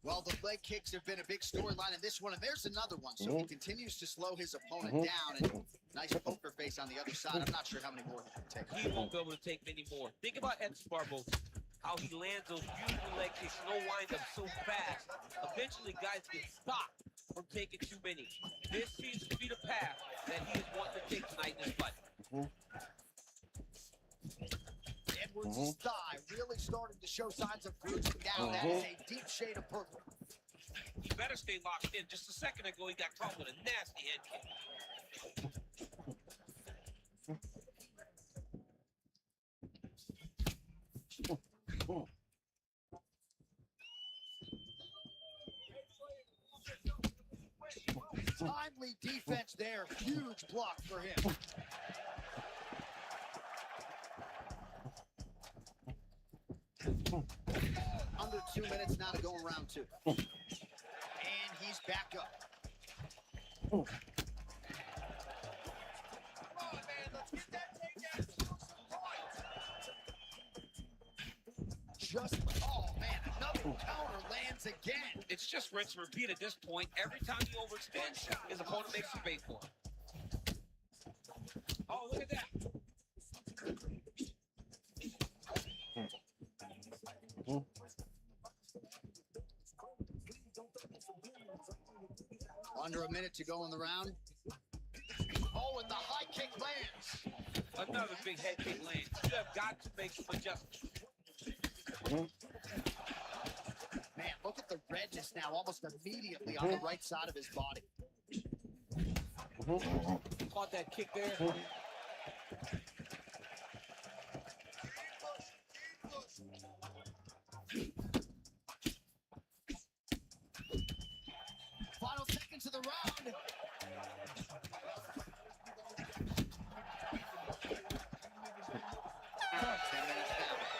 Well, the leg kicks have been a big storyline in this one, and there's another one. So he continues to slow his opponent down, and nice poker face on the other side. I'm not sure how many more he can take. He won't be able to take many more. Think about Edson Barbosa, how he lands those beautiful leg kicks, no wind-up so fast. Eventually, guys get stopped from taking too many. This seems to be the path that he is wanting to take tonight in this fight. Edwards' thigh really starting to show signs of bruising now. That is a deep shade of purple. He better stay locked in. Just a second ago, he got caught with a nasty head kick. Timely defense there. Huge block for him. Under 2 minutes now to go in round two. And he's back up. Come on, man, let's get that takedown to some points. Just, oh man, another counter lands again. It's just rinse and repeat at this point. Every time he overextends, his opponent makes him pay for it. Oh, look at that. Under a minute to go in the round. Oh, and the high kick lands. Another big head kick lands. You have got to make some adjustments. Man, look at the redness now almost immediately on the right side of his body. Caught that kick there. Final seconds of the round.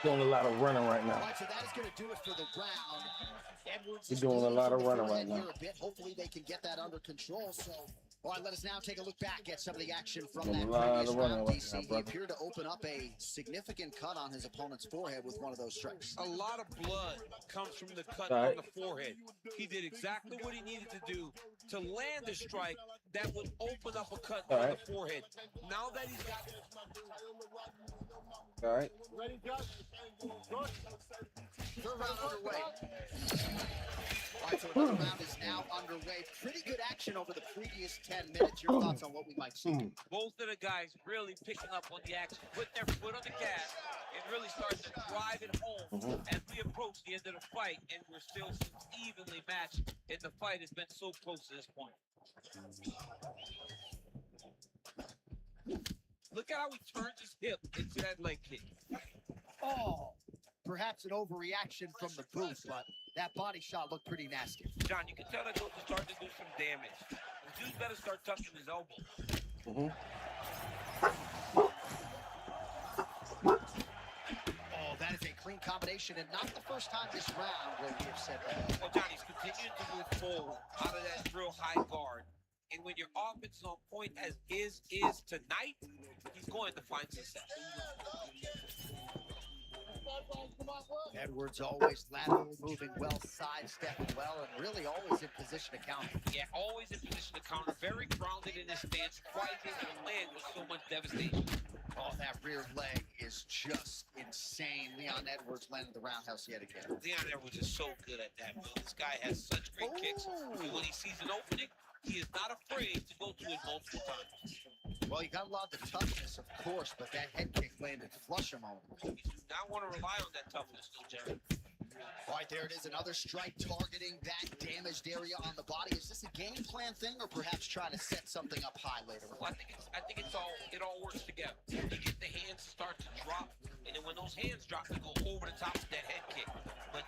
Doing a lot of running right All now. right, so that is going to do it for the round. Edwards He's is doing a lot of moving running forward right now. here a bit. Hopefully they can get that under control. So All right, let us now take a look back at some of the action from A that lot previous of running round, right DC. now, He brother. appeared to open up a significant cut on his opponent's forehead with one of those strikes. A lot of blood comes from the cut All on right. the forehead. He did exactly what he needed to do to land a strike that would open up a cut All on right. the forehead. Now that he's got All right. Ready, Josh? Good. Third round underway. All right, so another round is now underway. Pretty good action over the previous 10 minutes. Your thoughts on what we might see? both of the guys really picking up on the action, putting their foot on the gas, and really starting to drive it home as we approach the end of the fight, and we're still evenly matched, and the fight has been so close to this point. Look at how he turns his hip into that leg kick. Oh, perhaps an overreaction from the booth, but that body shot looked pretty nasty. John, you can tell that those are starting to do some damage. The dude better start tucking his elbow. Oh, that is a clean combination, and not the first time this round where we have said that. Well, John, he's continuing to move forward out of that real high guard. And when your offense is on point as is tonight, he's going to find success. Edwards always lateral moving well, sidestepping well, and really always in position to counter. Yeah, always in position to counter, very grounded in his stance, quite able to land with so much devastation. Oh, that rear leg is just insane. Leon Edwards landed the roundhouse yet again. Leon Edwards is so good at that, Bill. This guy has such great kicks. And when he sees an opening, he is not afraid to go to it multiple times. Well, you got a lot of the toughness, of course, but that head kick landed flush a moment. You do not want to rely on that toughness, though, Jerry. All right, there it is, another strike targeting that damaged area on the body. Is this a game plan thing, or perhaps trying to set something up high later Well, on? I think it all works together. You get the hands to start to drop, and then when those hands drop, you go over the top of that head kick. But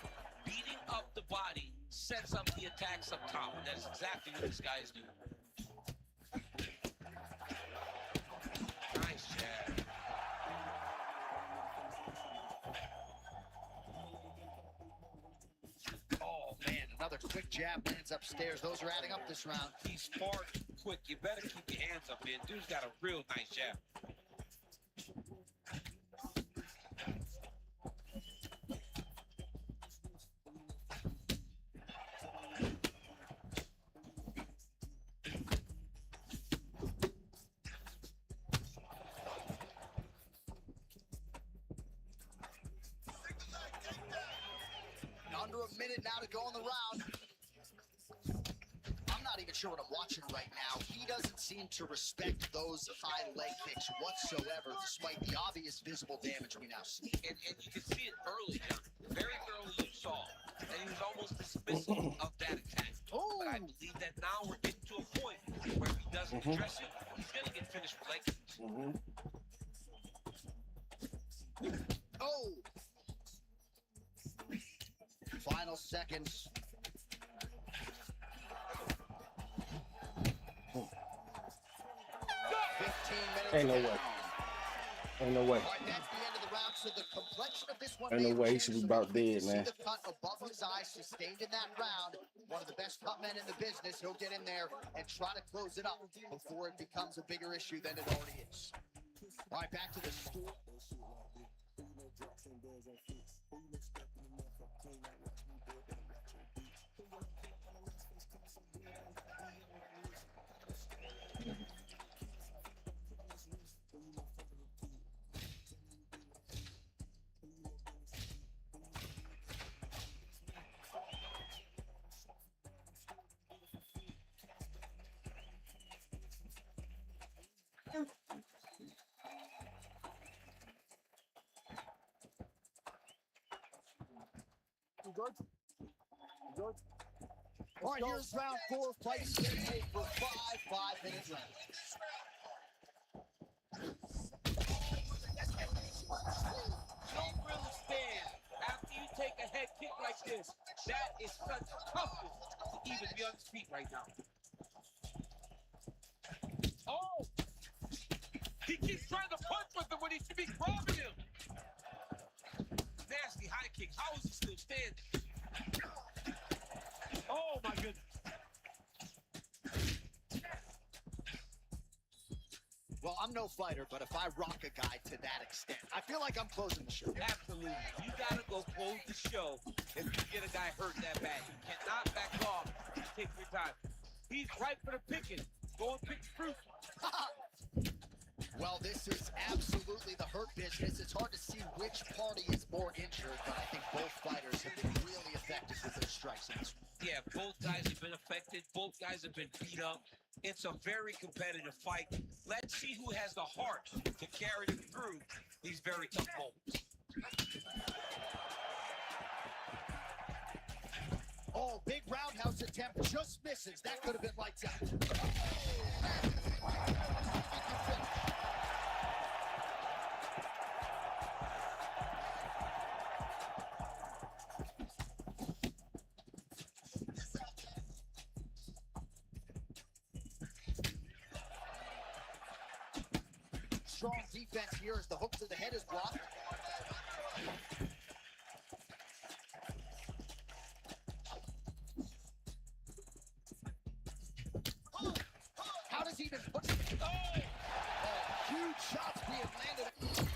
beating up the body sets up the attacks up top, and that's exactly what this guy is doing. Nice jab. Oh, man, another quick jab lands upstairs. Those are adding up this round. He's smart, quick. You better keep your hands up, man. Dude's got a real nice jab. Under a minute now to go in the round. I'm not even sure what I'm watching right now. He doesn't seem to respect those high leg kicks whatsoever, despite the obvious visible damage we now see. And you can see it early, John. Very early you saw that he was almost dismissive of that attack. But I believe that now we're getting to a point where if he doesn't address it, he's going to get finished with leg kicks. Oh! Final seconds. 15 minutes. Ain't no down. way. Ain't no way. All right, that's the end of the round. So the complexion of this one Ain't may no have way. He changed should be some. about You dead, see man. the cut above his eye sustained in that round. One of the best cut men in the business. He'll get in there and try to close it up before it becomes a bigger issue than it already is. All right, back to the stool. You good? You good? All right, here's round 4. Fight scheduled for 5 minute rounds. Don't really stand after you take a head kick like this. That is such toughness to even be on his feet right now. Oh! He keeps trying to punch with him when he should be grabbing him. Nasty high kicks. How is he still standing? Oh my goodness. I'm no fighter, but if I rock a guy to that extent, I feel like I'm closing the show. Absolutely. You gotta go close the show if you get a guy hurt that bad. You cannot back off and take your time. He's ripe for the picking. Go and pick the fruit. Well, this is absolutely the hurt business. It's hard to see which party is more injured, but I think both fighters have been really effective with their strikes in this one. Yeah, both guys have been affected. Both guys have been beat up. It's a very competitive fight. Let's see who has the heart to carry them through these very tough moments. Oh, big roundhouse attempt just misses. That could have been lights out. Strong defense here as the hook to the head is blocked. How does he even put it? Oh, huge shots being landed.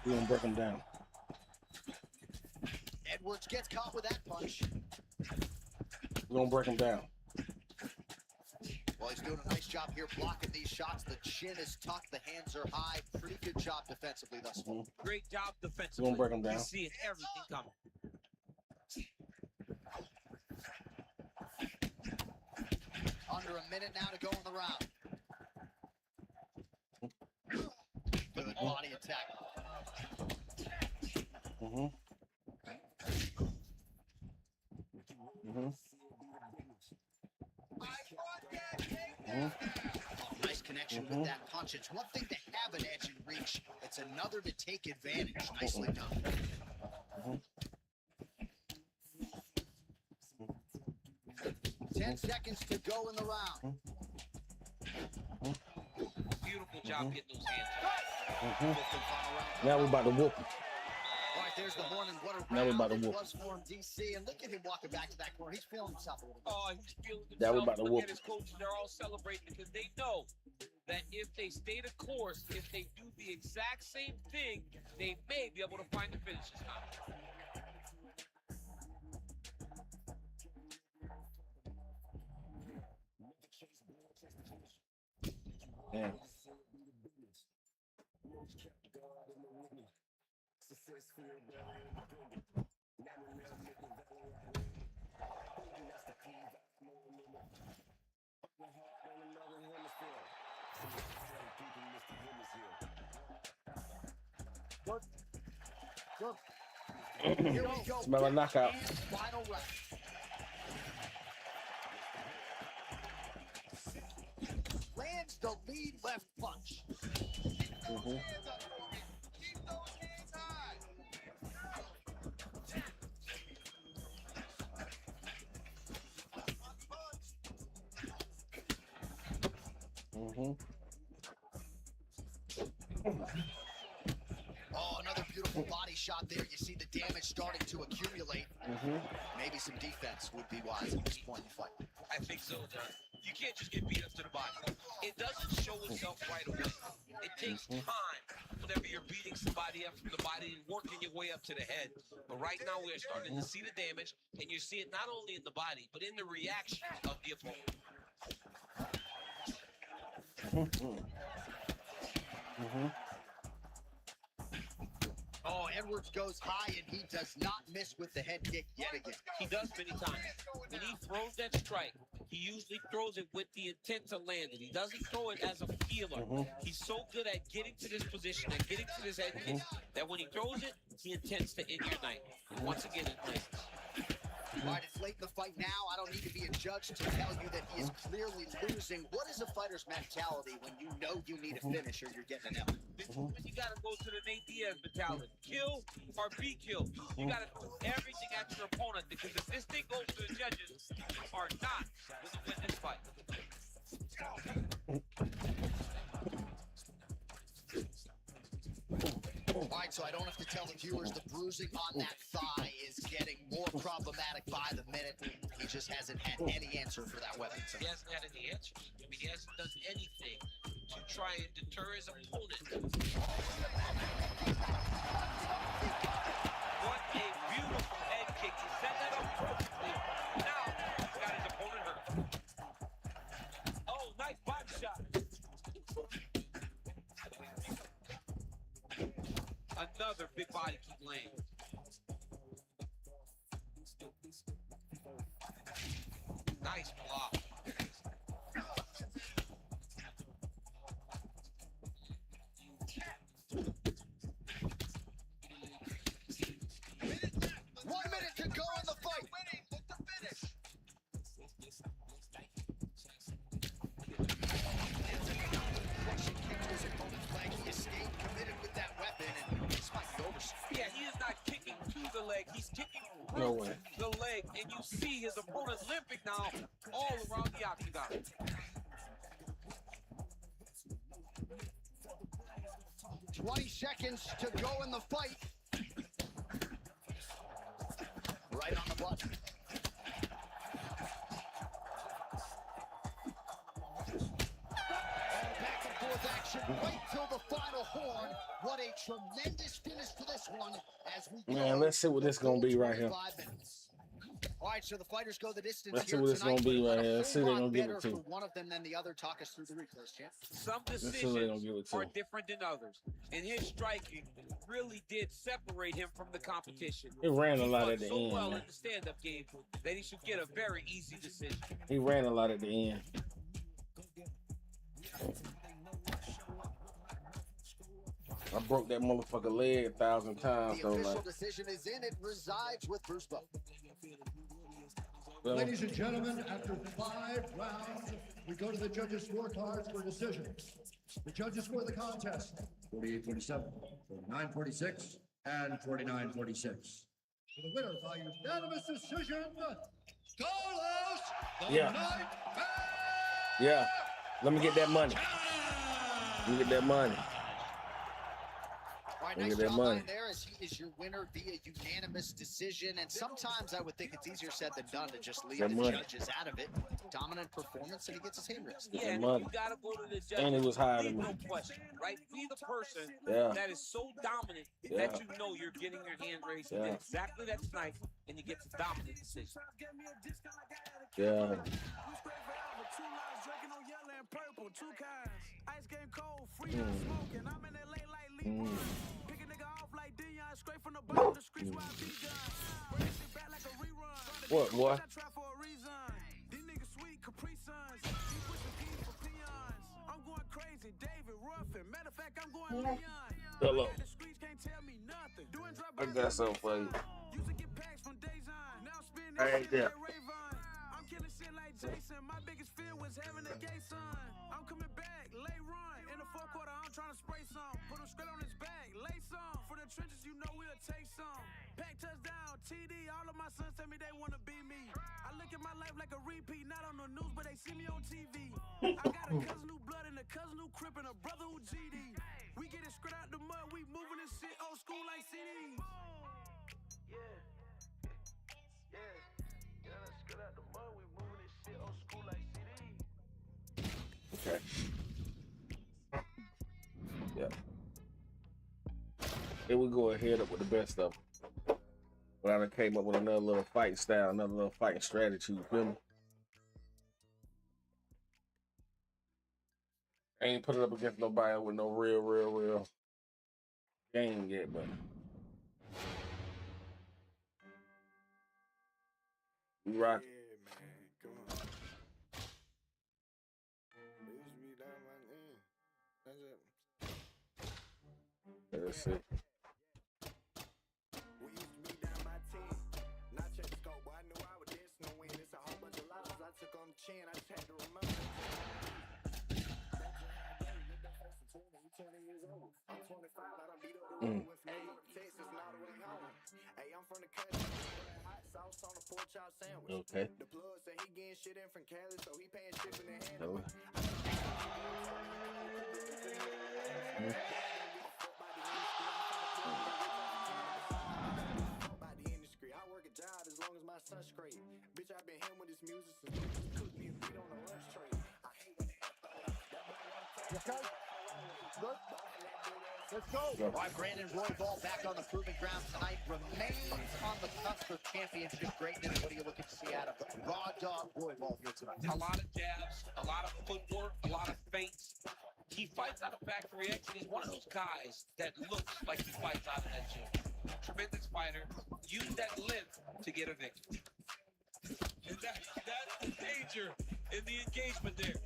We're gonna break him down. Edwards gets caught with that punch. We're gonna break him down. Well, he's doing a nice job here blocking these shots. The chin is tucked, the hands are high. Pretty good job defensively thus far. Great job We're defensively. gonna break him down. He's seeing everything coming. Under a minute now to go in the round. Good body attack. Mm-hmm. Mm-hmm. Oh, nice connection with that punch. It's one thing to have an edge and reach. It's another to take advantage. Nicely done. 10 seconds to go in the round. Beautiful job getting those hands. Now we're about to whoop him. All right, there's the horn, and what a Now we're about to round it whoop. was for him, DC. And look at him walking back to that corner. He's feeling himself a little bit. Oh, he's feeling Now we're himself. about to Look whoop at his him. coaches. They're all celebrating because they know that if they stay the course, if they do the exact same thing, they may be able to find the finish this time. Yeah. Good. Good. Here we go. Smell a knockout. And final round. Lands the lead left punch. Mm-hmm. Keep those hands high. Mm-hmm. Oh, another beautiful body shot there. You see the damage starting to accumulate. Mm-hmm. Maybe some defense would be wise at this point in the fight. I think so, John. You can't just get beat up to the body. It doesn't show itself right away. It takes time whenever you're beating somebody up from the body and working your way up to the head. But right now we're starting to see the damage, and you see it not only in the body, but in the reaction of the opponent. Mm-hmm. Oh, Edwards goes high, and he does not miss with the head kick yet again. He does many times. When he throws that strike, he usually throws it with the intent to land it. He doesn't throw it as a feeler. He's so good at getting to this position and getting to this head kick that when he throws it, he intends to end your night. And once again, it lands. All right, it's late in the fight now. I don't need to be a judge to tell you that he is clearly losing. What is a fighter's mentality when you know you need a finish or you're getting an L? When you got to go to the Nate Diaz mentality. Kill or be killed. You got to do everything at your opponent because if this thing goes to the judges, you are not going to win this fight. All right, so I don't have to tell the viewers the bruising on that thigh is getting more problematic by the minute. He just hasn't had any answer for that weapon. He hasn't had any answers. I mean, he hasn't done anything to try and deter his opponent. What a beautiful head kick. He set that up perfectly. Now he's got his opponent hurt. Oh, nice body shot. Another big body keep laying. Nice block. 1 minute to go in the fight. Russian kick to his opponent's leg. He escaped, committed with that weapon, and this might be over. Yeah, he is not kicking to the leg. He's kicking No through way. the leg, and you see his opponent limping now all around the octagon. $20 seconds to go in the fight. Right on the button. Back and forth action right till the final horn. What a tremendous finish to this one as we go. Man, let's see what this gonna be right here. 25 minutes. All right, so the fighters go the distance. Let's see here what it's tonight, gonna be but right a here. Let's see whole what they're lot gonna give better it to. for one of them than the other. Talk us through the replays, champ. Some Let's see what they're gonna decisions give it to. are different than others, and his striking really did separate him from the competition. He ran a He lot fought at the so end, well man. in the stand-up game that he should get a very easy decision. He ran a lot at the end. I broke that motherfucker leg 1,000 times, The though. official Like, decision is in. It resides with Bruce Bowe. well, Ladies and gentlemen, after 5 rounds, we go to the judges' scorecards for decisions. The judges score the contest 48-47, 49-46, and 49-46. For the winner by unanimous decision, Carlos the Yeah. Night yeah. Let me get that money. Let me get that money. All right, Look nice at that job money. on there as he is your winner via unanimous decision. And sometimes I would think it's easier said than done to just leave That the money. judges out of it. Dominant performance, and he gets his hand raised. Yeah, and money. you gotta go to the judges. And he was higher Leave than no me. question, right? Be the person Yeah. that is so dominant Yeah. that you know you're getting your hand raised. You Yeah. did exactly that tonight, and you get the dominant decision. Yeah. Purple, two kinds. Ice game cold, free smoking. I'm in LA like Lee. Pick a nigga off like Dion, straight from the bottom of the streets where I be done. Bring shit back like a rerun. What, boy? I try for a reason. These niggas sweet, Capri Suns. He pushing keys for peons. I'm going crazy, David Ruffin. Matter of fact, I'm going Leon. Hello. The streets can't tell me nothing. Doing drop I got something for you. Used to get packs from Dazon. Now spinning I ain't there. Rayvon. I'm killing shit like Jason. My biggest fear was having a gay son. I'm coming back, lay run. In the fourth quarter, I'm trying to spray some. Put him straight on his back, lay some. For the trenches, you know we'll take some. Pack touchdown, TD. All of my sons tell me they wanna be me. I look at my life like a repeat, not on the news, but they see me on TV. I got a cousin who blood and a cousin who crip and a brother who GD. We get it straight out the mud, we moving this shit old school like CDs. Yeah. Let's get out the mud. We moving this shit old school like CDs. Okay. Yeah. Here we go ahead up with the best of them. But I done came up with another little fighting style, another little fighting strategy, you feel me? I ain't put it up against nobody with no real game yet, but we rock. Yeah, man, come on. They used to be down my end. That's it. Let's see. We used to be down by 10. Not check the scope, but I knew I would dance no win. It's a whole bunch of losses I took on the chin. I just had to remember. I'm 25, I done beat up the road. Went from New York to Texas and all the way home. Hey, I'm from the country. Hot sauce on a pork chop sandwich. Okay. The plug said he getting shit in from Cali, so he paying shipping and No. handling. By the industry, I work a job as long as my son's straight. Bitch, I've been hitting with this music since niggas cook me a beat on the lunch tray. I hate when You okay? Good? Let's go. All right, Brandon Roy Ball back on the proving ground tonight. Remains on the cusp of championship greatness. What are you looking to see out of the raw dog Roy Ball here tonight? A lot of jabs, a lot of footwork, a lot of feints. He fights out of Factory X, and he's one of those guys that looks like he fights out of that gym. Tremendous fighter. Use that lift to get a victory. And that's the danger in the engagement there.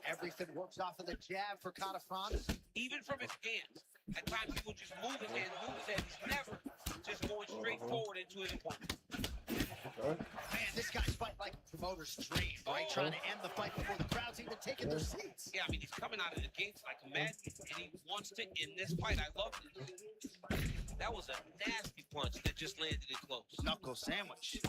Everything works off of the jab for Catafrance. Even from his hands. At times he will just move his hands, He's never just going straight forward into his opponent. Man, this guy's fighting like a promoter's dream, right? Trying to end the fight before the crowd's even taking their seats. Yeah, I mean, he's coming out of the gates like a madman, and he wants to end this fight. I love this. That was a nasty punch that just landed it close. Knuckle sandwich.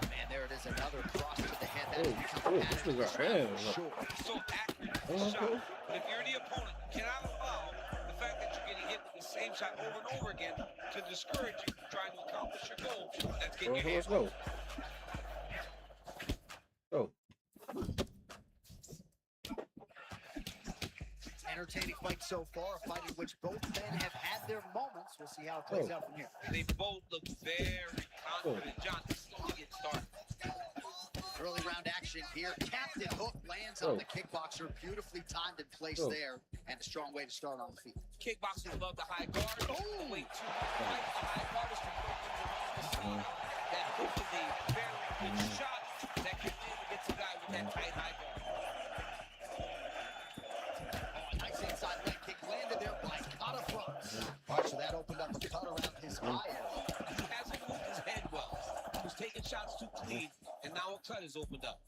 Man, there it is, another cross to the head. That has become a pattern in this round for sure. So accurate with the shot. But if you're the opponent, you cannot allow the fact that you're getting hit with the same shot over and over again to discourage you from trying to accomplish your goal. That's getting your hands. Let's go. Go. Entertaining fight so far, a fight in which both men have had their moments. We'll see how it plays out from here. They both look very confident. John, this is only getting started. Early round action here. Captain Hook lands on the kickboxer. Beautifully timed and placed there. And a strong way to start on the feet. Kickboxers love the high guard. The way to fight the high guard is to put things around the scene. That hook is a very good shot that can land against a guy with that tight high guard. Nice inside leg kick landed there by Catafrance. All right, so that opened up a cut around his eye area. He hasn't moved his head well. He was taking shots too clean, and now a cut is opened up.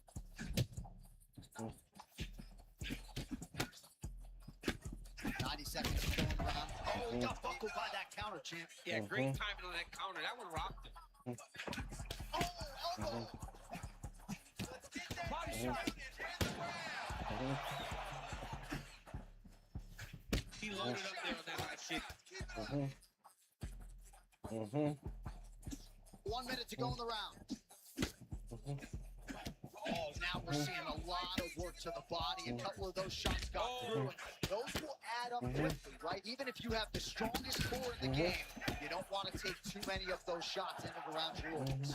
90 seconds of going around. Oh, got buckled by that counter, champ. Yeah, great timing on that counter. That one rocked him. Oh, elbow. Body shot. He loaded up there on that high kick. 1 minute to go in the round. Oh, now we're seeing a lot of work to the body. A couple of those shots got through. And those will add up quickly, right? Even if you have the strongest core in the game, you don't want to take too many of those shots into the round rules.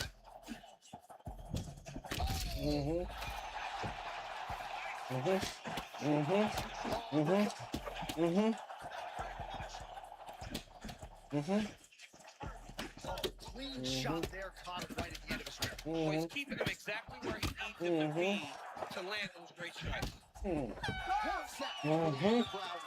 Clean shot there, caught him right at the end of his round. Well, he's keeping him exactly where he needs him to be to land those great strikes. 1 set for the end of round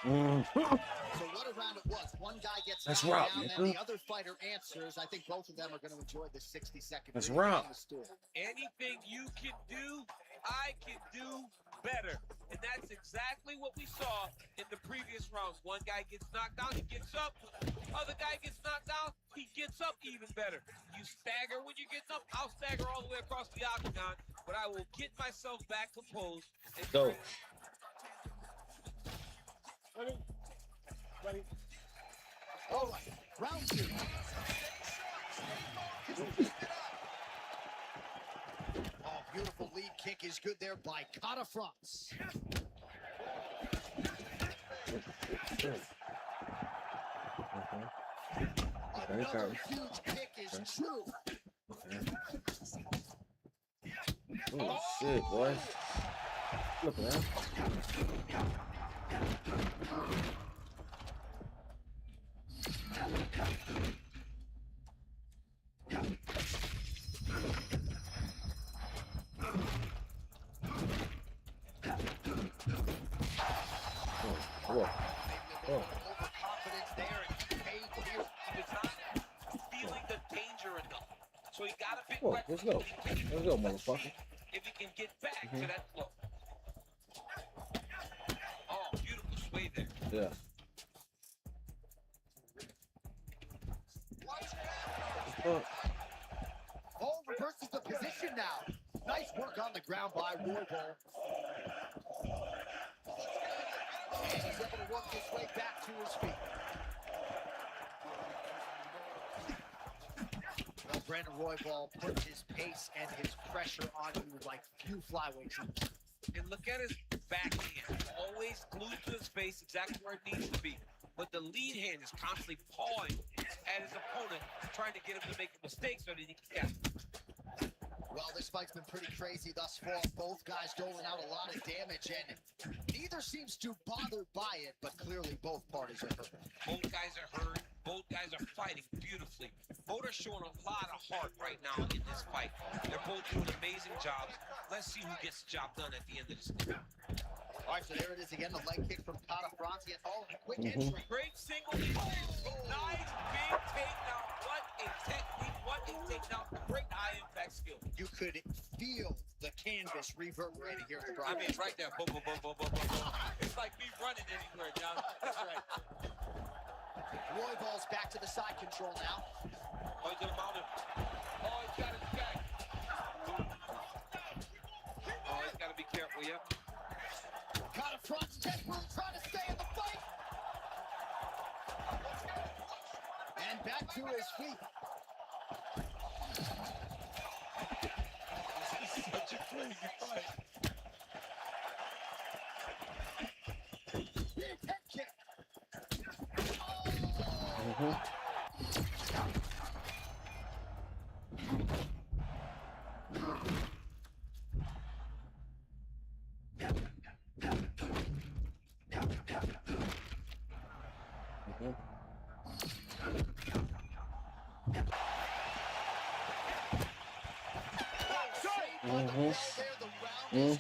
one. So what a round it was. One guy gets That's knocked round, down, nigga. and the other fighter answers. I think both of them are going to enjoy the 60-second That's break round. on the stool. Anything you can do, I can do better. And that's exactly what we saw in the previous rounds. One guy gets knocked down, he gets up. Other guy gets knocked down, he gets up even better. You stagger when you get up, I'll stagger all the way across the octagon, but I will get myself back composed. And Go. Ready? Ready? All right, round two. Oh, beautiful lead kick is good there by Catafrance. Another huge kick is true. Oh shit, boy. Look around. Whoa. Overconfidence there, and he paid here. he was not feeling the danger enough. So he got a bit Whoa, reckless. let's go. Let's go, motherfucker. If he can get back to that flow. Oh, beautiful sway there. Yeah. Fuck. now. Nice work on the ground by Roybal. And he's able to work his way back to his feet. Well, Brandon Roybal puts his pace and his pressure on you like few flyweights. And look at his backhand. Always glued to his face, exactly where it needs to be. But the lead hand is constantly pawing at his opponent, trying to get him to make a mistake so that he can catch him. Well, this fight's been pretty crazy thus far. Both guys doling out a lot of damage, and neither seems too bothered by it, but clearly both parties are hurt. Both guys are hurt. Both guys are fighting beautifully. Both are showing a lot of heart right now in this fight. They're both doing amazing jobs. Let's see who gets the job done at the end of this. All right, so there it is again, the leg kick from Cata Franzi. Oh, a quick entry. Great single. Nice big takedown. What a technique. What a takedown. Great high impact skill. You could feel the canvas reverberating here at the I Broadway. mean, it's right there. Boom, boom, boom, boom, boom, boom, boom. It's like me running anywhere, John. That's right. Roybal's back to the side control now. Oh, he's gonna mount him. Oh, he's got his back. Oh, he's got to be careful, yeah. Cata Franzi desperately trying to stay in the fight. And back to his feet. This is such a crazy fight. Big head kick. He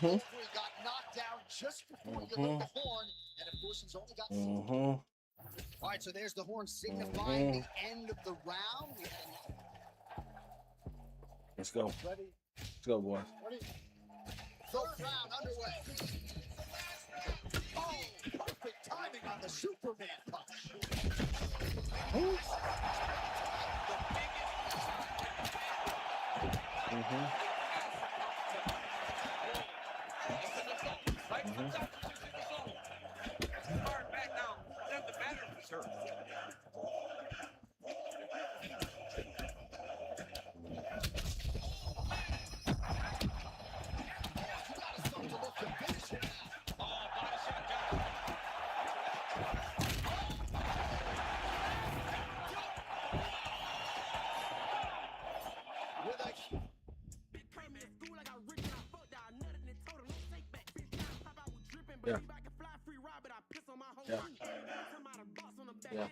got knocked down just before you hit the horn, and of course he's only got All right, so there's the horn signifying the end of the round. Let's go. Ready? Let's go, boys. Ready? Third round underway. Oh, perfect timing on the Superman punch. Back now. Doesn't matter if he's hurt. Yeah. Yeah. Yeah.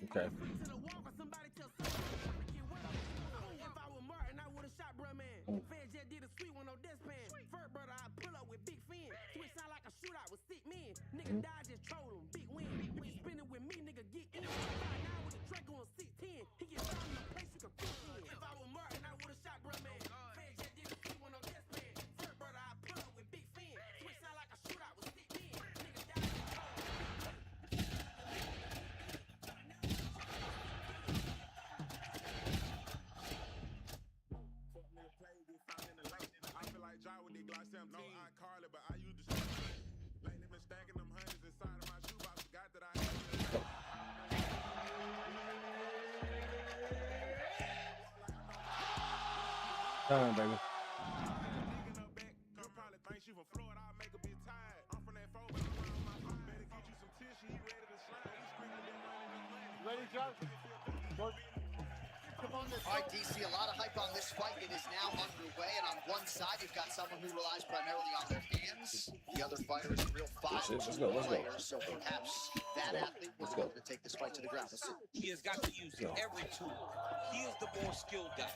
Okay. Come on, baby. Ready, John? Go. Come on, let's All right, go. DC, a lot of hype on this fight. It is now underway, and on one side, you've got someone who relies primarily on their hands. The other fighter is a real Let's go, let's go. player, so perhaps that athlete was able to take this fight to the ground. Let's see. He has got to use every tool. He is the more skilled guy.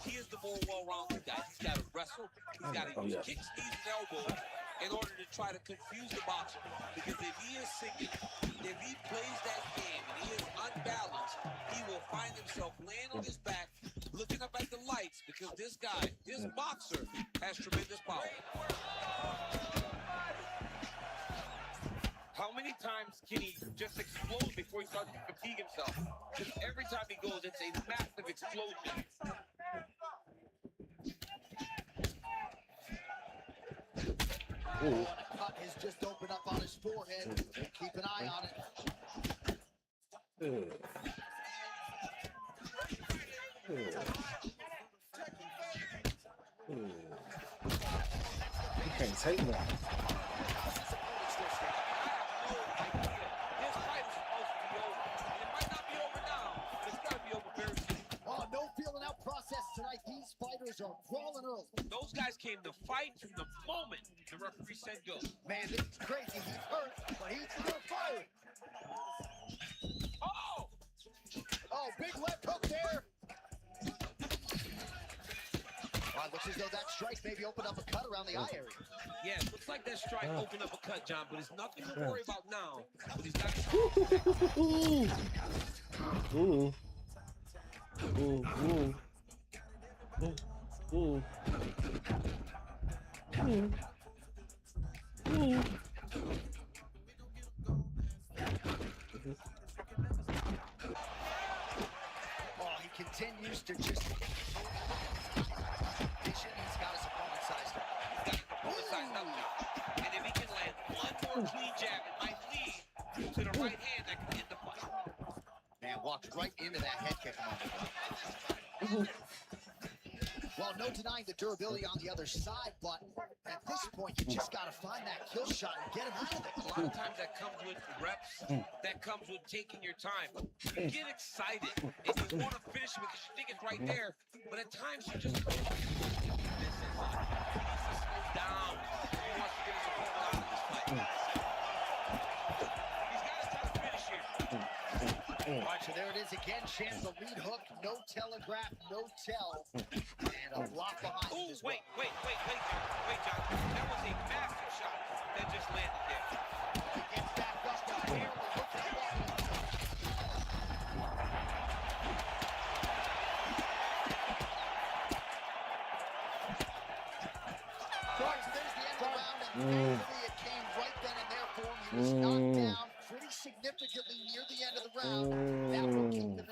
He is the more well-rounded guy. He's got to wrestle. He's got to use kicks, knees, and elbows in order to try to confuse the boxer. Because if he is sinking, if he plays that game and he is unbalanced, he will find himself laying on his back, looking up at the lights, because this guy, this boxer, has tremendous power. How many times can he just explode before he starts to fatigue himself? Because every time he goes, it's a massive explosion. Oh, and a cut has just opened up on his forehead. Keep an eye on it. You can't take that. Oh, no feeling out process tonight. These fighters are crawling early. Those guys came to fight from the moment the referee said go. Man, this is crazy. He's hurt, but he's still firing. Oh! Oh, big left hook there. Well, it looks as though that strike maybe opened up a cut around the eye area. Yeah, it looks like that strike opened up a cut, John, but it's nothing to worry about now. But he's got Ooh. Ooh. Ooh. Ooh. Ooh. Ooh. Oh, he continues to just... He's got his opponent sized up. He's got his opponent sized up now. And if he can land one more clean jab, it might lead to the right hand that can end the fight. Man, walked right into that head kick. Well, no denying the durability on the other side, but at this point, you just got to find that kill shot and get him out of A it. lot of times that comes with reps, that comes with taking your time. You get excited and you want to finish it because you think it's right there, but at times you just this is he needs to slow down. He wants to get his opponent out of this fight. He's got to try to finish here. All right, so there it is again. Chance the lead hook, no telegraph, no tell, and a block behind Ooh, it as well. wait, John. That was a massive shot that just landed there. He gets back up now. Here, the hook is blocked. All right, so there's the end of the round, and thankfully it came right then and there for him. He was knocked down pretty significantly near the end of the round. That will keep him in the...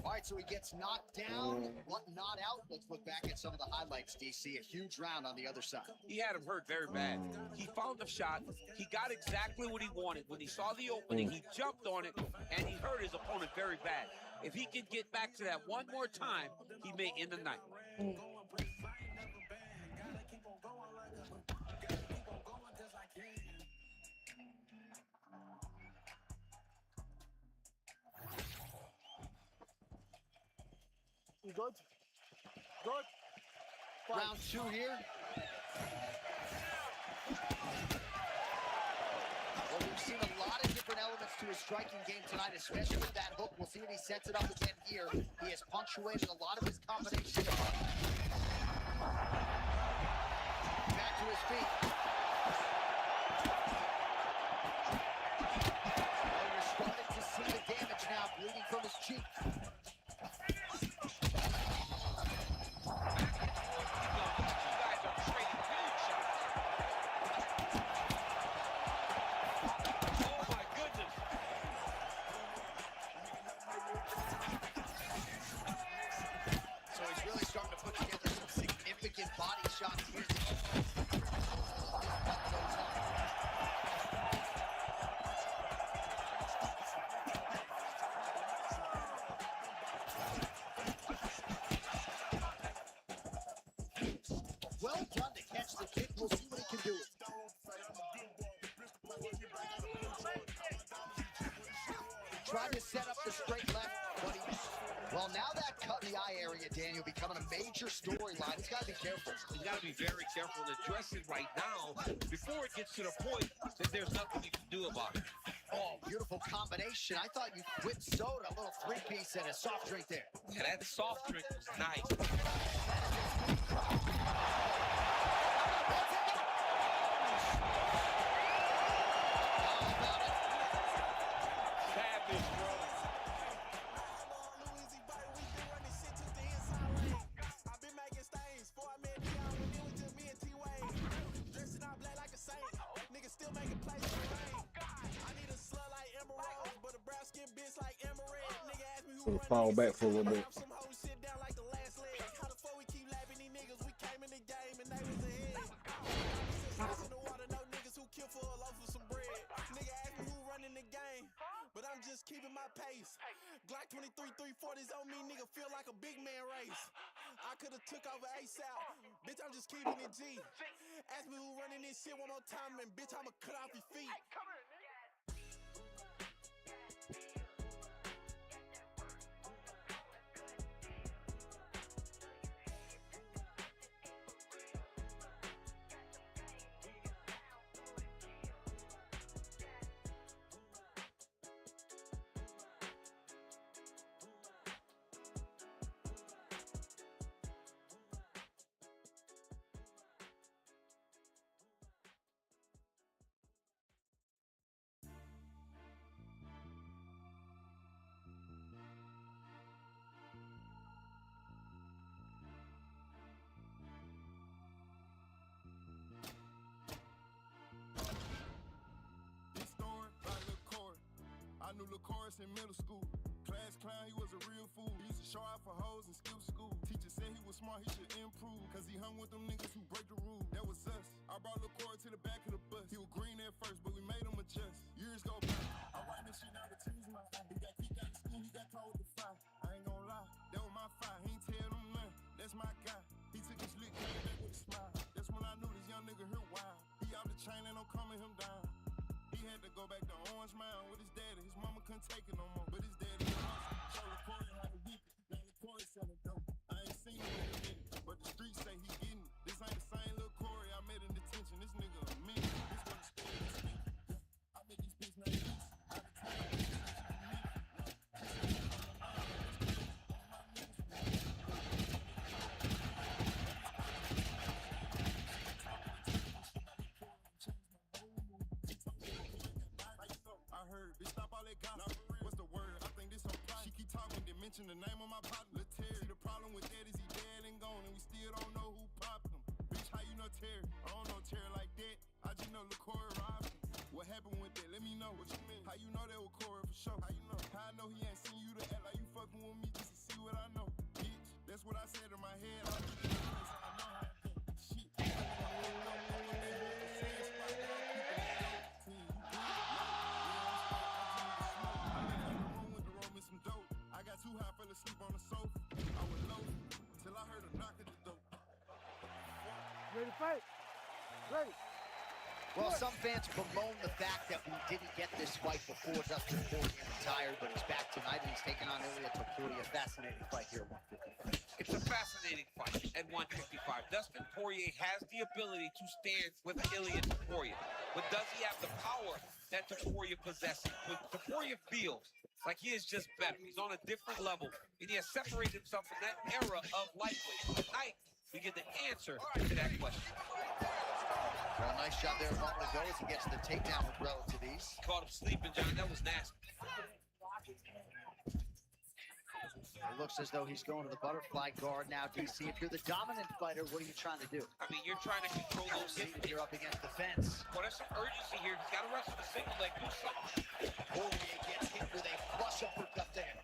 All right, so he gets knocked down, but not out. Let's look back at some of the highlights, DC. A huge round on the other side. He had him hurt very bad. He found the shot. He got exactly what he wanted. When he saw the opening, he jumped on it, and he hurt his opponent very bad. If he could get back to that one more time, he may end the night. You good? Good? Round two here. Well, we've seen a lot of different elements to his striking game tonight, especially with that hook. We'll see if he sets it up again here. He has punctuated a lot of his combinations. Back to his feet. Oh, you're starting to see the damage now, bleeding from his cheek. Body shots here. Well done to catch the kick. We'll see what he can do. Tried to set up the straight left, but he... Well, now that cut in the eye area, Daniel, becoming a major storyline. He's got to be careful. He's got to be very careful and address it right now before it gets to the point that there's nothing you can do about it. Oh, beautiful combination. I thought you quit soda, a little three-piece and a soft drink there. Yeah, that soft drink was nice. Savage, bro. Niggas still making plays in the rain. I need a slut like Put the phone back for a little bit. Some whole shit down like the last leg. How the fuck we keep lapping these niggas? We came in the game and they was ahead. Six in the water, no niggas who kill for a loaf of some bread. Nigga ask me who running the game, but I'm just keeping my pace. Glock 23, 340s on me, nigga feel like a big man race. I could've took over ASAP, bitch I'm just keeping it G. Ask me who running this shit one more time and bitch I'ma cut off your feet. I knew Lacoris in middle school. Class clown, he was a real fool. He used to show out for hoes and skip school. Teacher said he was smart, he should improve. Cause he hung with them niggas who break the rules. That was us. I brought Lacoris to the back of the bus. He was green at first, but we made him adjust. Years go by. I write this shit out of tears in my eye. He got kicked out of school, he got caught with the fire. I ain't gonna lie, that was my fire. He ain't tell them nothing. That's my guy. He took his lick, came back with a smile. That's when I knew this young nigga here wild. He out the chain and I'm calming him down. He had to go back to Orange Mound with his daddy. His mama couldn't take it no more, but his daddy was awesome. Show Lacoris how to whip it. Now Lacoris selling dope. I ain't seen him in a minute, but the streets say he getting it. This ain't the same little Corey I met in detention. This nigga a minute. This one the story is speaking. I make these bitch not peace. Out of time. I heard, bitch, stop all that gossip. What's the word? I think this on pride. She keep talking, didn't mention the name of my partner, Terry. See, the problem with that is he dead and gone, and we still don't know who popped him. Bitch, how you know Terry? I don't know Terry like that. I just know LaCory robbed him. What happened with that? Let me know. What you mean? How you know that was Corey for sure? How you know? How I know he ain't seen you to act like you fucking with me just to see what I know? Bitch, that's what I said in my head. I know how I go. Shit. I got too high, fell asleep on the sofa. I was low till I heard a knock at the door. Ready to fight? Ready. Well, some fans bemoan the fact that we didn't get this fight before Dustin Poirier retired, but he's back tonight and he's taking on Ilia Topuria. Fascinating fight here at 155. It's a fascinating fight at 155. Dustin Poirier has the ability to stand with Ilia Topuria, but does he have the power that Topuria possesses? But Topuria feels like he is just better. He's on a different level, and he has separated himself from that era of lightweight. Tonight, we get the answer to that question. Well, nice shot there a moment ago as he gets the takedown with relative ease. Caught him sleeping, John. That was nasty. It looks as though he's going to the butterfly guard now, DC. If you're the dominant fighter, what are you trying to do? I mean, you're trying to control those hits. You're up against the fence. Well, there's some urgency here. He's got to wrestle the single leg. Do something. Poirier gets hit with a flush uppercut there.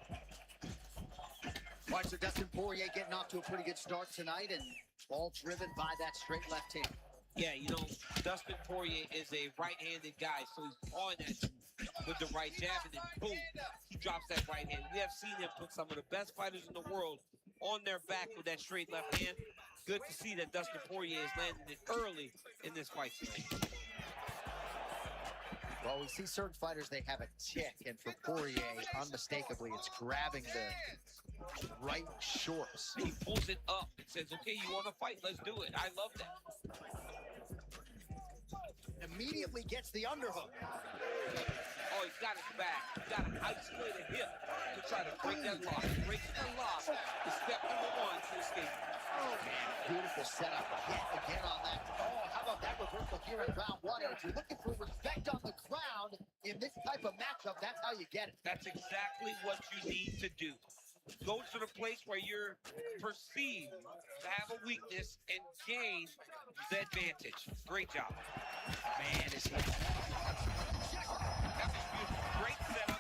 Watch the Dustin Poirier getting off to a pretty good start tonight, and all driven by that straight left hand. Yeah, you know, Dustin Poirier is a right-handed guy, so he's on that with the right jab, and then boom, he drops that right hand. We have seen him put some of the best fighters in the world on their back with that straight left hand. Good to see that Dustin Poirier is landing it early in this fight tonight. Well, we see certain fighters, they have a tick, and for Poirier, unmistakably, it's grabbing the right shorts. He pulls it up and says, okay, you want to fight? Let's do it. I love that. Immediately gets the underhook. Oh, he's got his back. He's got an isolated hip to try to break that lock. Breaking the lock is step number one to escape. Oh, man, beautiful setup yet again on that. Oh, how about that reversal here in round one? And if you're looking for respect on the ground in this type of matchup, that's how you get it. That's exactly what you need to do. Go to the place where you're perceived to have a weakness and gain the advantage. Great job. Man, is he... That was beautiful. Great setup,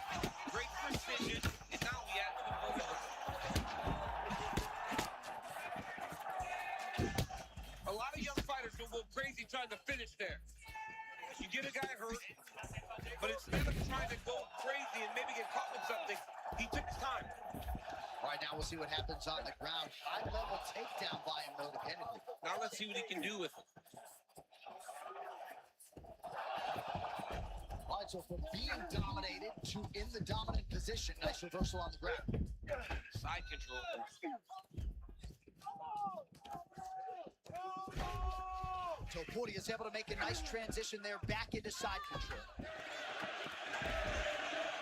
great precision, and now we have to advantage there. You get a guy hurt, but instead of trying to go crazy and maybe get caught with something, he took his time. All right, now we'll see what happens on the ground. High-level takedown by him, though, dependently. Now let's see what he can do with it. All right, so from being dominated to in the dominant position. Nice reversal on the ground. Side control. Topuria is able to make a nice transition there back into side control.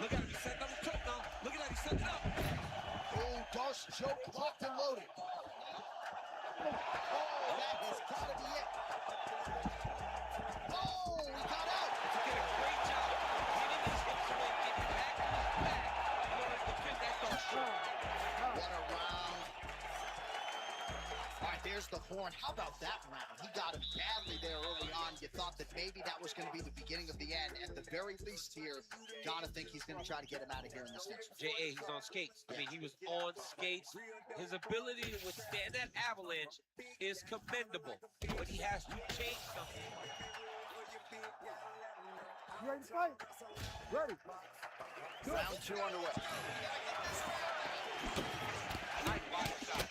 Look at him, he's setting up his choke now. Look at that, he's setting it up. Oh, Darce choke locked and loaded. Oh, that has got to be it. Oh, he got out. He did a great job getting his hips away, getting back on his back in order to defend that Darce choke. What a round. All right, there's the horn. How about that round? He got him badly there early on. You thought that maybe that was going to be the beginning of the end. At the very least here, gotta think he's going to try to get him out of here in this next one. J.A., he's on skates. I mean, he was on skates. His ability to withstand that avalanche is commendable, but he has to change something. You ready to fight? Ready. Round 2 underway. Nice body shot.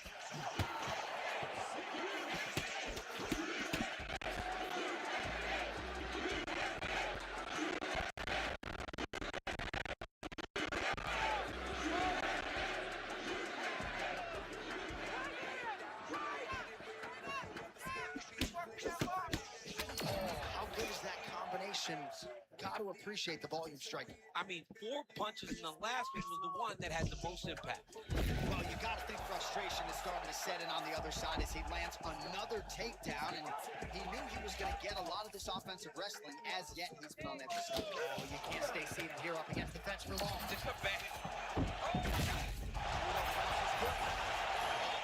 How good is that combination? Got to appreciate the volume striking. I mean, 4 punches in the last one was the one that had the most impact. Well, you got to think frustration is starting to set in on the other side as he lands another takedown, and he knew he was going to get a lot of this offensive wrestling. As yet, he's been on that side. Oh, you can't stay seated here up against the fence for long. Just a bad.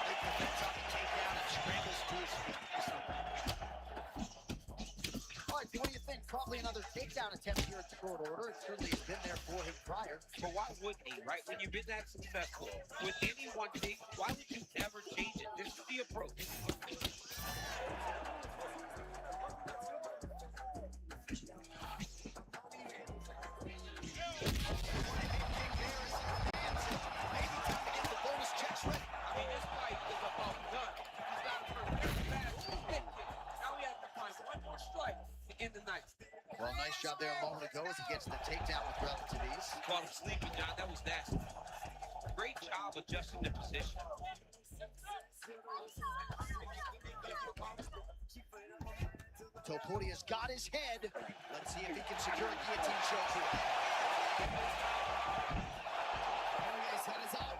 Break the fence up and takedown and scrambles to his feet. All right, what do you think? Probably another takedown attempt here at short order. It certainly has been there for him prior. But why wouldn't he, right? When you've been that successful with any one thing, why would you ever change it? This is the approach. Maybe time to get the bonus checks ready. I mean, this fight is about done. He's got to hurt very fast to get it. Now he has to find one more strike to end the night. Well, nice job there a moment ago as he gets the takedown with relative ease. Caught him sleeping, John. That was nasty. Great job adjusting the position. Topuria's got his head. Let's see if he can secure a guillotine choke here. Poirier's head is out.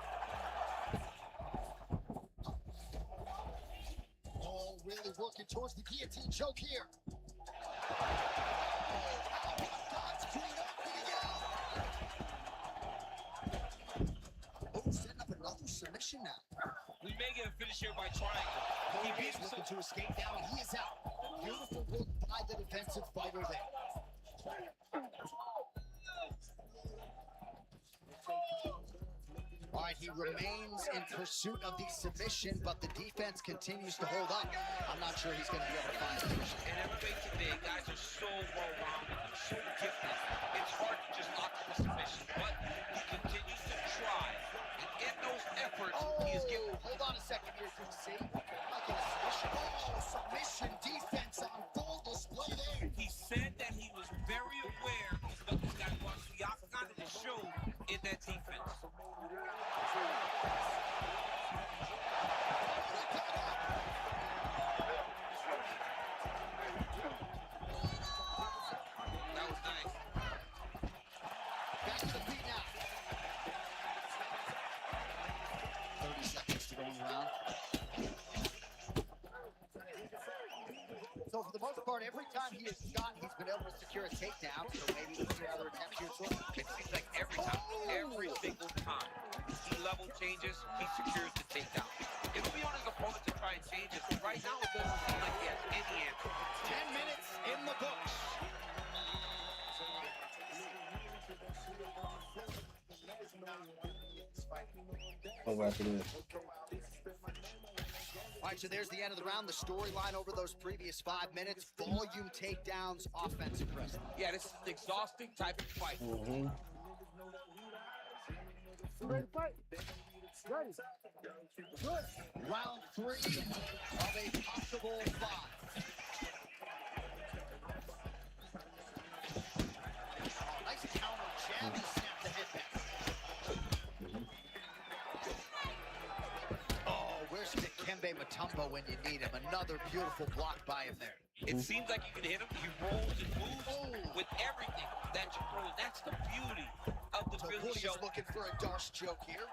Oh, really working towards the guillotine choke here. God's green open again. Oh, setting up another submission now. We may get a finish here by triangle. He beats He's him. looking to escape now, and he is out. Beautiful work by the defensive fighter there. All right, he remains in pursuit of the submission, but the defense continues to hold up. I'm not sure he's going to be able to find a finish. And MMA today, guys are so well-rounded and so gifted. It's hard to just lock in the submission, but he continues to try. And in those efforts, he is giving. Hold on a second here, you see. Like a submission. Oh, submission defense on full display there. He said that he was very aware of what this guy wants the octagon to show in that defense. That was nice. Back to the feet now. 30 seconds to go in the round. So for the most part, every time he has shot, he's been able to secure a takedown. So maybe we'll see another attempt here shortly. It seems like every time, every single time, he level changes, he secures the takedown. It'll be on his opponent to try and change it, but right now it doesn't seem like he has any answer. 10 minutes in the books. Over after this. All right, so there's the end of the round. The storyline over those previous 5 minutes. Volume takedowns, offensive wrestling. Yeah, this is an exhausting type of fight. Mm-hmm. Ready to fight? Ready. Good. Round 3 of a possible 5. Nice counter jab. He snapped the head back. Oh, where's Dikembe Mutombo when you need him? Another beautiful block by him there. It seems like you can hit him. He rolls and moves with everything that you throw. That's the beauty of the Philly show. Is looking for a Darce joke here.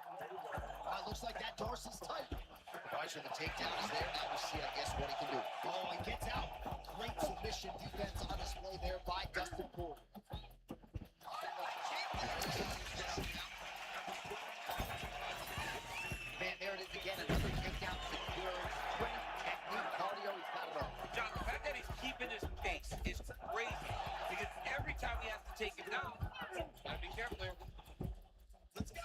Looks like that Darce is tight. All right, so the takedown is there. Now we see, I guess, what he can do. Oh, he gets out. Great submission defense on display there by Dustin Poirier. Man, there it is again. Another takedown secured. Great technique, cardio. He's got it all. John, the fact that he's keeping his pace is crazy because every time he has to take him down, gotta be careful here. Let's go.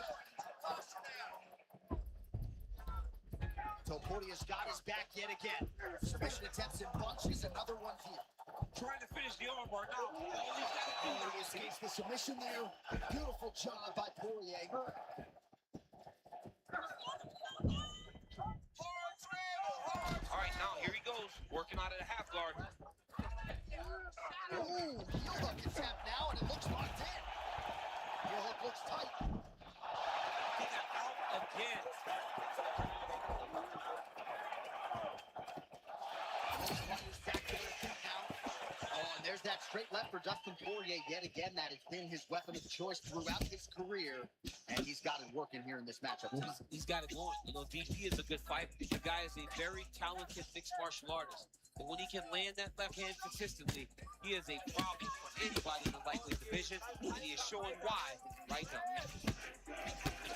So Poirier's got his back yet again. Submission attempts in bunches. Another one here. Trying to finish the armbar now. All he's got to do. He escapes the submission there. Beautiful job by Poirier. All right, now here he goes, working out of the half guard. Ooh, heel hook attempt now, and it looks locked in. Heel hook looks tight. Out again. Back to their feet now. Oh, and there's that straight left for Dustin Poirier yet again. That has been his weapon of choice throughout his career, and he's got it working here in this matchup tonight. He's got it going. You know, DP is a good fighter. The guy is a very talented mixed martial artist. And when he can land that left hand consistently, he is a problem for anybody in the lightweight division, and he is showing why right now.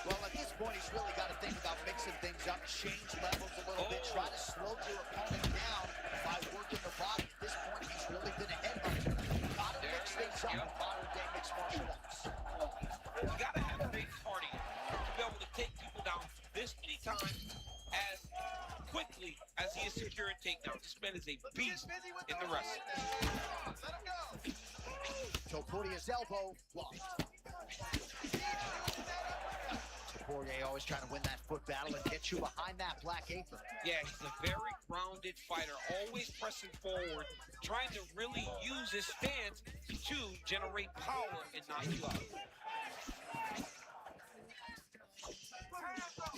Well, at this point, he's really got to think about mixing things up, change levels a little bit, try to slow your opponent down by working the body. At this point, he's really been a headhunter. Got to mix things up in modern-day mixed martial arts. You got to have great cardio to be able to take people down this many times as quickly as he is securing takedowns. This man is a beast in the wrestling. So Poirier's elbow blocked. Poirier always trying to win that foot battle and get you behind that black apron. Yeah, he's a very grounded fighter, always pressing forward, trying to really use his stance to generate power and knock you out.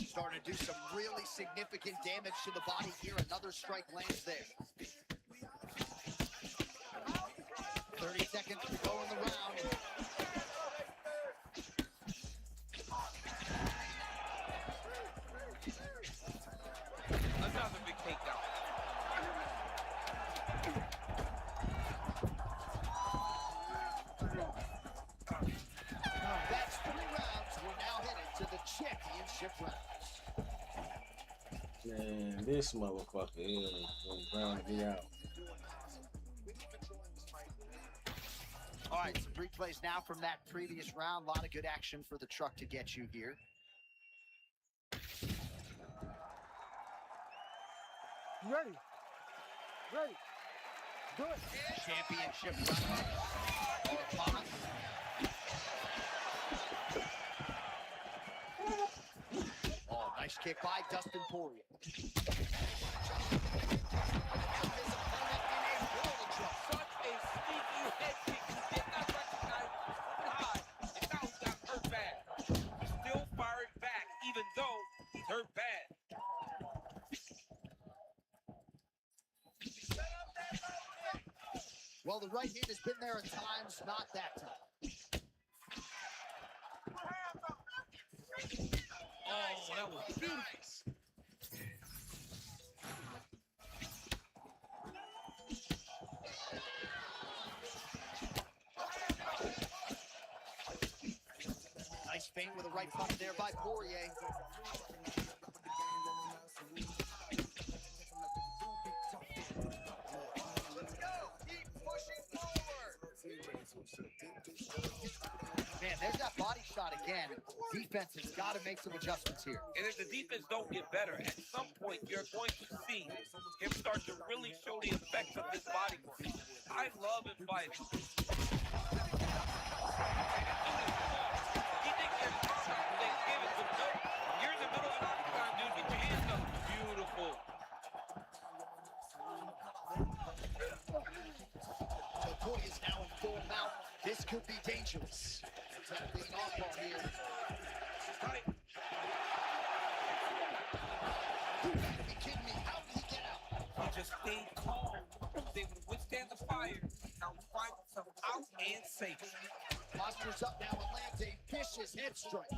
Starting to do some really significant damage to the body here. Another strike lands there. 30 seconds to go in the round. Another big takedown. That's 3 rounds. We're now headed to the championship rounds. Man, this motherfucker is gonna ground me out. All right, some replays now from that previous round. A lot of good action for the truck to get you here. You ready? Ready. Do it. Championship round. Oh, nice kick by Dustin Poirier. Such a sneaky head kick. He did not recognize God, and now he got hurt bad. He's still firing back, even though he's hurt bad. Well, the right hand has been there at times, not that time. Oh, that was beautiful. Nice feint with a right punch there by Poirier. Man, Man, there's that body shot again. Defense has got to make some adjustments here. And if the defense don't get better, at some point you're going to see him start to really show the effects of his body work. I love him fighting. He thinks there's combat. They give it to him. Nope. You're in the middle of an octagon, dude. Get your hands up. Beautiful. Topuria is now in full mount. This could be dangerous. Attempt being off ball here. Right. You gotta be kidding me. How did he get out? He just stayed calm. They would withstand the fire. Now find himself out and safe. Postures up now and lands a vicious head strike.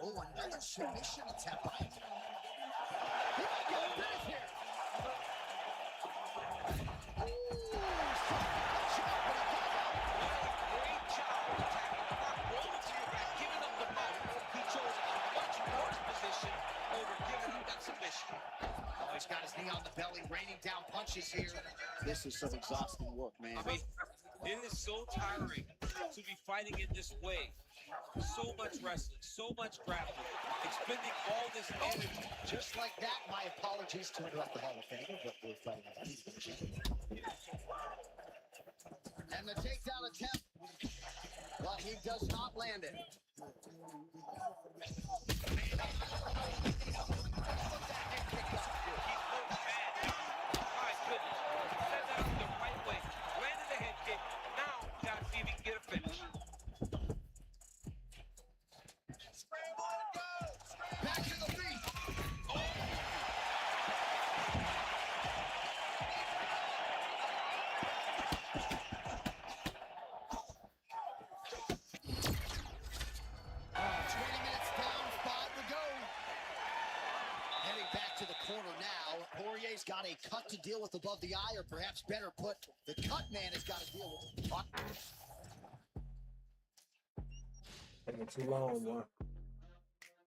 Oh, another submission attempt by him. He might get a finish here. Ooh, Great job attacking the block, rolling to your back, giving up the mount. He chose a much worse position over giving up that submission. oh, he's got his knee on the belly, raining down punches here. This is some exhausting work, man. I mean, it is so tiring to be fighting in this way. So much wrestling, so much grappling, expending all this energy. Just like that, my apologies to interrupt the Hall of Famer, but we're fighting on his position. And the takedown attempt, but he does not land it. My goodness, set that up the right way, landed the head kick. Now, you gotta see if he can get a finish. Back to the feet. Oh, 20 minutes down, 5 to go. Heading back to the corner now. Poirier's got a cut to deal with above the eye, or perhaps better put, the cut man has got to deal with. Taking too long, boy.